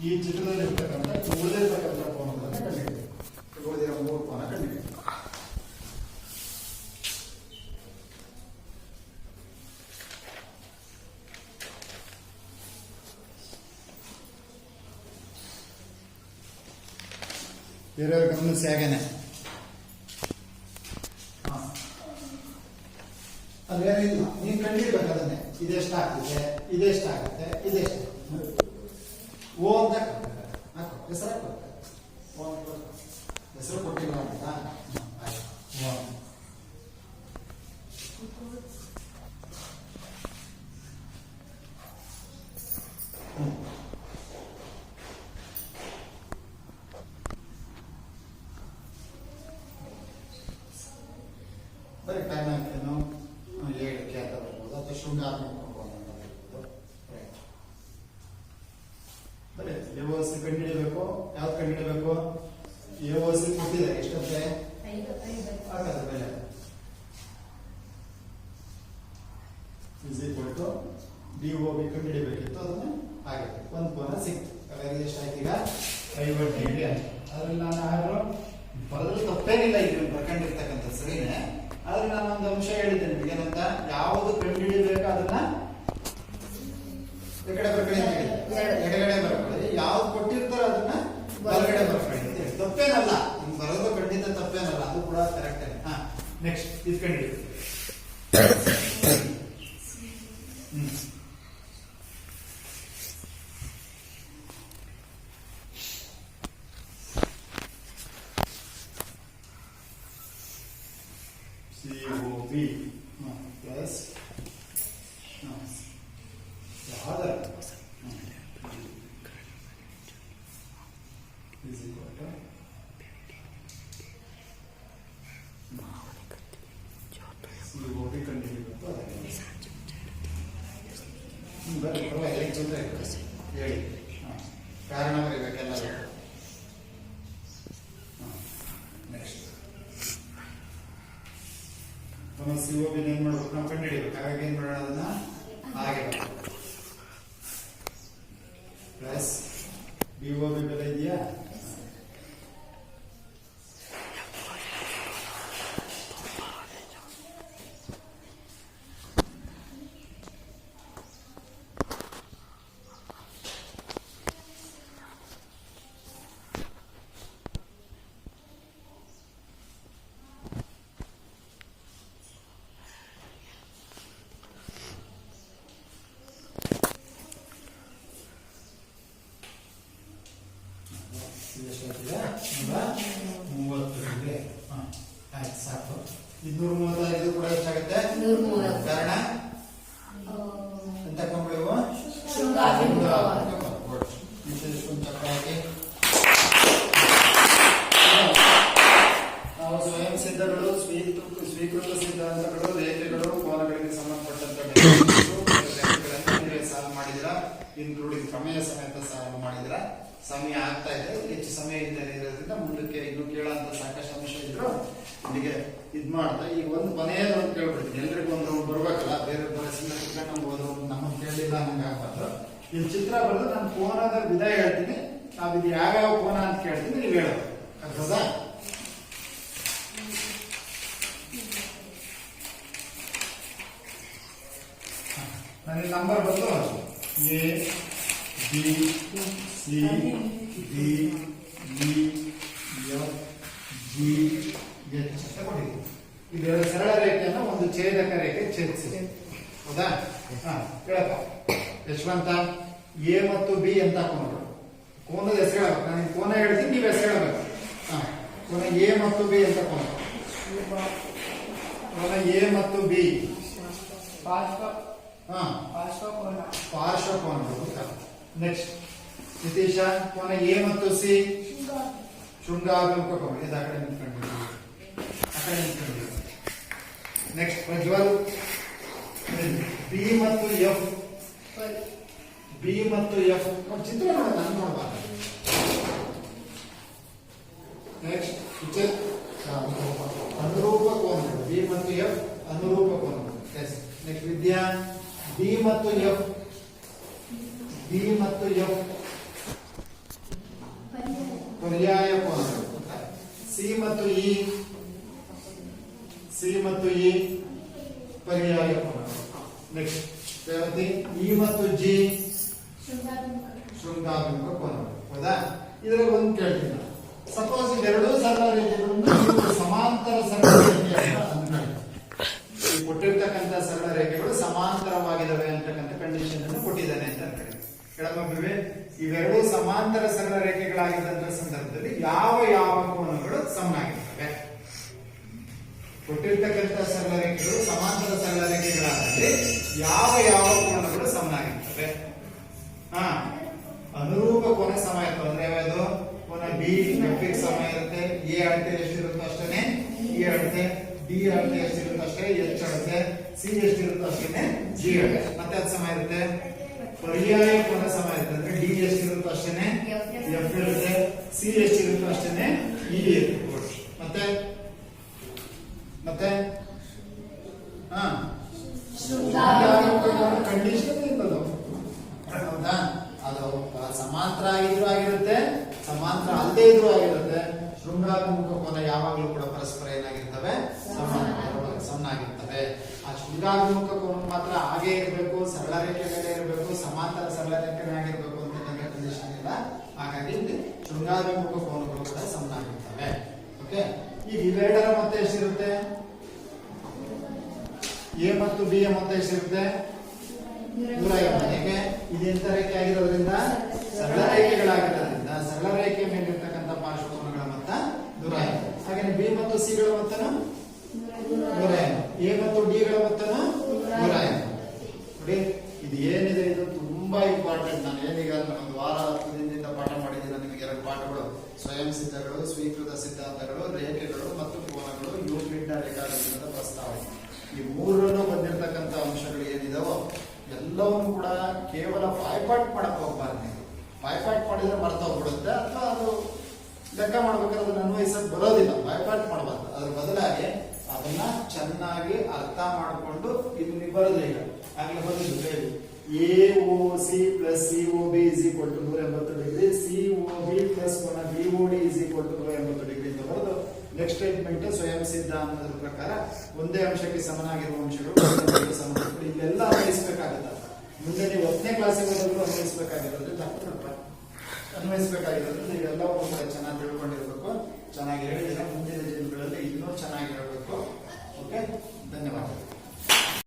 ಈ ಚಿತ್ರದಲ್ಲಿ ಇರ್ತಕ್ಕಂಥ ಉಳಿದಿರ್ತಕ್ಕಂಥ ಕೋನಗಳನ್ನು ಕಂಡುಹಿಡಿಯಬೇಕು. ಉಳಿದಿರೋ 3 ಕೋನ ಕಂಡುಹಿಡಿಯಬೇಕು. ಬೇರೆಯವ್ರ ಗಮನಿಸಿ ಹಾಗೇನೆ. ಅದೇನಿಲ್ಲ, ನೀವು ಕಂಡಿಡ್ಬೇಕು ಅದನ್ನೇ. ಇದೆಷ್ಟಾಗ್ತಿದೆ, ಇದೆಷ್ಟಾಗುತ್ತೆ, ಇದೆಷ್ಟು ಓ ಅಂತ ಹಾಕೋ, ಹೆಸರು ಹಾಕೋ. ಹೆಸರು ಕೊಟ್ಟಿಲ್ಲ ಅಂತ ಬರೀ ಟೈಮ್ ಹಾಕೇನು ಹೇಳಿಕೆ ಅಂತ ಬರ್ಬೋದು, ಅಥವಾ ಶೃಂಗಾತ್ಮಕ ಅಂತ ಬರ್ಬೋದು. ಬರೀ ಎಒಸಿ ಕಂಡುಹಿಡಿಬೇಕು. ಯಾವ್ದು ಕಂಡುಹಿಡಿಬೇಕು? ಎಒಸಿ ಕೊಟ್ಟಿದ್ದಾರೆ ಎಷ್ಟಂತೆ ಹಾಗಾದ್ರೆ ಬೆಲೆ ಇಸ್ ಈಕ್ವಲ್ ಟು ಡಿಒಬಿ ಕಂಡುಹಿಡಿಬೇಕಿತ್ತು, ಅದನ್ನ ಹಾಗೆ ಒಂದು ಕೋನ ಸಿಕ್ತು. ಹಾಗಾಗಿ ಎಷ್ಟಾಯ್ತು ಈಗ 50 ಡಿಗ್ರಿ ಅಂತ. ಅದ್ರಲ್ಲಿ ನಾನು ಯಾರು ಬರೆದ್ರು ತಪ್ಪೇನಿಲ್ಲ, ಈಗ ಬರ್ಕೊಂಡಿರ್ತಕ್ಕಂಥ ಸರಿನೇ. ಆದ್ರೆ ನಾನು ಒಂದು ಅಂಶ ಹೇಳಿದ್ದೇನೆ ನಿಮಗೆ, ಏನಂತ ಯಾವುದು ಕಂಡುಹಿಡಿಬೇಕು ಅದನ್ನ ಎಕಡೆ ಬರ್ಕೊಳ್ಳಿ ಅಂತ ಹೇಳಿ, ಎಡಗಡೆ ಬರ್ಕೊಳ್ಳಿ. ಯಾವ್ದು ಕೊಟ್ಟಿರ್ತಾರೋ ಅದನ್ನ ಬಲಗಡೆ ಬರ್ಕೊಳ್ಳಿ ಅಂತ ಹೇಳಿ. ತಪ್ಪೇನಲ್ಲ, ನಿಮ್ಗೆ ಬರೋದು ಖಂಡಿತ ತಪ್ಪೇನಲ್ಲ, ಅದು ಕೂಡ ಕರೆಕ್ಟ್. ನೆಕ್ಸ್ಟ್ ಇದು ಕಂಡುಹಿಡಿಬೇಕು. COB ಪ್ಲಸ್ ಯಾವ್ದು is equal to COB ಕಂಡುಹಿಡಿಯಬೇಕು. ಬರೀ ಪರವಾಗಿಲ್ಲ, ತೊಂದರೆ ಇಲ್ಲ, ಹೇಳಿ. ಕಾರಣ ಬರೀಬೇಕೆಲ್ಲ. ನೆಕ್ಸ್ಟ್ ನಮ್ಮ COB ಏನ್ ಮಾಡ್ಬೇಕು, ನಾವು ಕಂಡುಹಿಡಿಯಬೇಕು. ಹಾಗಾಗಿ ಏನ್ ಮಾಡೋಣ, ಅದನ್ನ ಹಾಗೆ ಪ್ಲಸ್ DOB ಬೆಲೆ ಇದೆಯಾ? ಎಷ್ಟಾಗ್ತಿದೆ? 130 ಆಯ್ತು, ಸಾಕು. 235 ಕೂಡ ಎಷ್ಟಾಗುತ್ತೆ? 130. ಕಾರಣ ಎಂತ ಕೊಂಬೆವು? ನಾವು ಸ್ವಯಂ ಸಿದ್ಧಗಳು, ಸ್ವೀಕೃತ ಸಿದ್ಧಾಂತಗಳು, ರೇಖೆಗಳು, ಕೋನಗಳಿಗೆ ಸಂಬಂಧಪಟ್ಟಂತ ಸಾಲ್ವ್ ಮಾಡಿದಿರಾ, ಇನ್ಕ್ಲೂಡಿಂಗ್ ಪ್ರಮೇಯ ಸಮೇತ ಸಾಲ್ವ್ ಮಾಡಿದಿರಾ. ಸಮಯ ಆಗ್ತಾ ಇದೆ, ಹೆಚ್ಚು ಸಮಯ ಇಲ್ಲದೆ ಇರೋದ್ರಿಂದ ಮುಂದಕ್ಕೆ ಇನ್ನು ಕೇಳೋಂತ ಸಾಕಷ್ಟು ಅಂಶ ಇದ್ರು ಇಲ್ಲಿಗೆ ಇದ್ ಮಾಡ್ತಾ ಈಗ ಒಂದು ಕೊನೆಯದು ಅಂತ ಕೇಳ್ಬಿಡ್ತೀನಿ. ಎಲ್ರಿಗೂ ಒಂದು ಬರ್ಬೇಕಲ್ಲ, ಬೇರೆ ಬರಸಿಂದ ನಮ್ಗೆ ನಮ್ಮನ್ನು ಕೇಳಲಿಲ್ಲ ನಂಗೆ ಆಗ್ಬಾರ್ದು. ಇಲ್ಲಿ ಚಿತ್ರ ಬರೆದು ನಾನು ಕೋನದ ವಿಧ ಹೇಳ್ತೀನಿ, ನಾವು ಇದು ಯಾವ್ಯಾವ ಕೋನ ಅಂತ ಕೇಳ್ತೀನಿ, ನೀವು ಹೇಳೋದು ಆಗ್ತದಾ? ನನಗೆ ನಂಬರ್ ಬಂದು A B C D E F G H ಕೊಟ್ಟಿದ್ದೀನಿ. ಇದರ ಸರಳ ರೇಖೆಯನ್ನು ಒಂದು ಛೇದಕ ರೇಖೆ ಛೇದಿಸಿದೆ, ಹೌದಾ? ಹೇಳಪ್ಪ ಯಶವಂತ, ಎ ಮತ್ತು ಬಿ ಅಂತ ಕೋನಗಳು. ಕೋನದ ಹೆಸರು ಹೇಳ್ಬೇಕು, ನಾನು ಕೋನ ಹೇಳ್ತೀನಿ, ನೀವು ಹೆಸರು ಹೇಳ್ಬೇಕು. ಕೋನ ಎ ಮತ್ತು ಬಿ ಅಂತ ಕೋನ. ಕೋನ ಎ ಮತ್ತು ಬಿ ಪಾರ್ಶ್ವಕೋನಗಳು. ನೆಕ್ಸ್ಟ್ ನಿತೀಶ, ಕೋನ ಎ ಮತ್ತು ಸಿ ಶೃಂಗಾಭಿಮುಖ ಕೋನ. ಇದು ಆ ಕಡೆ ನಿಂತ್ಕೊಂಡಿದ್ದೀವಿ, ಆ ಕಡೆ ನಿಂತ್ಕೊಂಡಿದ್ದೀವಿ. ನೆಕ್ಸ್ಟ್ ಪ್ರಜ್ವಲ್, ಬಿ ಮತ್ತು ಎಫ್, ಬಿ ಮತ್ತು ಎಫ್ ಚಿತ್ರ ನೋಡೋಣ, ನಾನು ನೋಡಬಾರ್ದು. ನೆಕ್ಸ್ಟ್ ಅನುರೂಪ ಕೋನಗಳು, ಬಿ ಮತ್ತು ಎಫ್ ಅನುರೂಪ ಕೋನಗಳು. ನೆಕ್ಸ್ಟ್ ವಿದ್ಯಾ, ಬಿ ಮತ್ತು ಎಫ್, ಬಿ ಮತ್ತು ಎಫ್ ಪರ್ಯಾಯ ಕೋನಗಳು. ಸಿ ಮತ್ತು ಇ, ಸಿ ಮತ್ತು ಇ ಪರ್ಯಾಯ ಕೋನಗಳು. ನೆಕ್ಸ್ಟ್ ರೇವತಿ, ಇ ಮತ್ತು ಜಿ ಶೃಂಗಾಭಿಮುಖ ಕೋನಗಳು, ಹೌದಾ? ಇದರಲ್ಲಿ ಒಂದು ಕೇಳ್ತೀನಿ, ಸಪೋಸ್ ಎಡಮಗುವೆ ಇವೆರಡೂ ಸಮಾಂತರ ಸರಳ ರೇಖೆಗಳಾಗಿದ್ದಂತಹ ಸಂದರ್ಭದಲ್ಲಿ ಯಾವ ಯಾವ ಕೋನಗಳು ಸಮನಾಗಿರ್ತವೆ? ಕೊಟ್ಟಿರ್ತಕ್ಕಂಥ ಸರಳ ರೇಖೆಗಳು ಸಮಾಂತರ ಸರಳ ರೇಖೆಗಳಾದಲ್ಲಿ ಯಾವ ಯಾವ ಕೋನಗಳು ಸಮನಾಗಿರ್ತವೆ? ಅನುರೂಪ ಕೋನ ಸಮ ಇರ್ತವೆ ಅಂದ್ರೆ ಯಾವ್ದು? ಕೋನ ಬಿ ಎಫ್ ಸಮ ಇರುತ್ತೆ. ಎ ಅಳತೆ ಎಷ್ಟಿರುತ್ತೋ ಅಷ್ಟೇ ಇ ಅಳತೆ, ಡಿ ಅಳತೆ ಎಷ್ಟಿರುತ್ತೋ ಅಷ್ಟೇ ಎಚ್ ಅಳತೆ, ಸಿ ಎಷ್ಟಿರುತ್ತೋ ಅಷ್ಟೇ ಜಿ ಅಳತೆ. ಮತ್ತೆ ಅದು ಸಮ ಇರುತ್ತೆ. ಪರ್ಯಾಯ ಕೋನ ಸಮ ಇರುತ್ತೆ ಅಂದ್ರೆ ಡಿ ಎಷ್ಟಿರುತ್ತೋ ಅಷ್ಟೇ ಎಫ್ ಇರುತ್ತೆ, ಸಿ ಎಷ್ಟಿರುತ್ತೋ ಅಷ್ಟೇ ಇ ಇರುತ್ತೆ. ಮತ್ತೆ ಮತ್ತೆ ಕಂಡೀಷನ್ ಇರೋದು ಹೌದಾ? ಅದು ಸಮಾಂತರ ಆಗಿದ್ರು ಆಗಿರುತ್ತೆ, ಸಮಾಂತರ ಅಲ್ಲದೆ ಇದ್ರು ಆಗಿರುತ್ತೆ. ಶೃಂಗಾಭಿಮುಖ ಕೋನ ಯಾವಾಗಲೂ ಕೂಡ ಪರಸ್ಪರ ಏನಾಗಿರ್ತವೆ? ಸಮನಾಗಿರ್ತವೆ. ಆ ಶೃಂಗಾಭಿಮುಖ ಕೋನ ಮಾತ್ರ ಹಾಗೆ ಇರಬೇಕು, ಸರಳ ರೇಖೆ ಮೇಲೆ ಇರಬೇಕು, ಸಮಾಂತರ ಸರಳ ರೇಖೆ ಆಗಿರ್ಬೇಕು ಅಂತಕ್ಕಂಥ ಕಂಡೀಷನ್ ಇಲ್ಲ. ಹಾಗಾಗಿ ಇಲ್ಲಿ ಶೃಂಗಾಭಿಮುಖ ಕೋನಗಳು ಕೂಡ ಸಮನಾಗಿರ್ತವೆ. ಓಕೆ, ಈಗ ಇವೆರಡರ ಮೊತ್ತ ಎಷ್ಟಿರುತ್ತೆ? ಎ ಮತ್ತು ಬಿ ಯ ಮೊತ್ತ ಎಷ್ಟಿರುತ್ತೆ? 150. ಯಾಕೆ? ಇದು ಎಂತ ರೇಖೆ ಆಗಿರೋದ್ರಿಂದ ಸರಳ ರೇಖೆಗಳಾಗಿರೋದ್ರಿಂದ ಸರಳ ರೇಖೆ ಮೇಲಿರ್ತಕ್ಕಂಥ ಪಾರ್ಶ್ವಕೋನಗಳ ಮೊತ್ತ 150. ಹಾಗೆ ಬಿ ಮತ್ತು ಸಿ ಗಳ ಮೊತ್ತನು 150, ಎ ಮತ್ತು ಡಿ ಗಳ ಮೊತ್ತನು 150. ನೋಡಿ, ಇದು ಏನಿದೆ ಇದು ತುಂಬಾ ಇಂಪಾರ್ಟೆಂಟ್. ನಾನು ಏನೀಗ ಒಂದು ವಾರ 10 ದಿನದಿಂದ ಪಾಠ ಮಾಡಿದ್ದೀನಿ. ನಿಮಗೆ 2 ಪಾಠಗಳು: ಸ್ವಯಂ ಸಿದ್ಧಗಳು, ಸ್ವೀಕೃತ ಸಿದ್ಧಾಂತಗಳು, ರೇಖೆಗಳು ಮತ್ತು ಕೋನಗಳು, ಯೂಕ್ಲಿಡ್ನ ರೇಖಾಗಣಿತದ ಪ್ರಸ್ತಾವನೆ. ಈ ಮೂರನ್ನು ಬಂದಿರತಕ್ಕಂಥ ಅಂಶಗಳು ಏನಿದಾವೋ ಎಲ್ಲವನ್ನು ಕೂಡ ಕೇವಲ ಬಾಯ್ಪಾಟ್ ಮಾಡಕ್ ಹೋಗ್ಬಾರ್ದು. ನೀವು ಬಾಯ್ಪಾಟ್ ಮಾಡಿದ್ರೆ ಮರ್ತೋಗ್ಬಿಡುತ್ತೆ, ಅಥವಾ ಅದು ಲೆಕ್ಕ ಮಾಡ್ಬೇಕಾದ್ರೆ ಅದನ್ನ ಅನ್ವಯಿಸಕ್ ಬರೋದಿಲ್ಲ. ಬಾಯ್ಪಾಟ್ ಮಾಡಬಾರ್ದು. ಅದ್ರ ಬದಲಾಗಿ ಅದನ್ನ ಚೆನ್ನಾಗಿ ಅರ್ಥ ಮಾಡಿಕೊಂಡು ಇದು ನೀವು ಬರೋದು. ಈಗ ಆಗ್ಲೇ ಬಂದಿದ್ದು AOC plus COB is equal to 180 degree, COB plus ಕೋನ BOD is equal to 180 degree ಅಂತ ಬರೋದು. ನೆಕ್ಸ್ಟ್ ಸ್ಟೇಟ್ಮೆಂಟ್ ಸ್ವಯಂ ಸಿದ್ಧಾಂತದ ಪ್ರಕಾರ ಒಂದೇ ಅಂಶಕ್ಕೆ ಸಮನಾಗಿರುವ ಅಂಶಗಳು ಸಮನಾಗಿ ಇಲ್ಲೆಲ್ಲ ಅನ್ವಯಿಸಬೇಕಾಗುತ್ತೆ. ಮುಂದೆ ನೀವು 10ನೇ ಕ್ಲಾಸಿಗೆ ಹೋದರೂ ಅನ್ವಯಿಸಬೇಕಾಗಿರೋದ್ರಿಂದ ಇವೆಲ್ಲವೂ ಚೆನ್ನಾಗಿ ತಿಳ್ಕೊಂಡಿರ್ಬೇಕು. ಚೆನ್ನಾಗಿ ಹೇಳಿದ್ರೆ ಮುಂದಿನ ದಿನಗಳಲ್ಲಿ ಇನ್ನೂ ಚೆನ್ನಾಗಿ ಹೇಳಬೇಕು. ಓಕೆ, ಧನ್ಯವಾದಗಳು.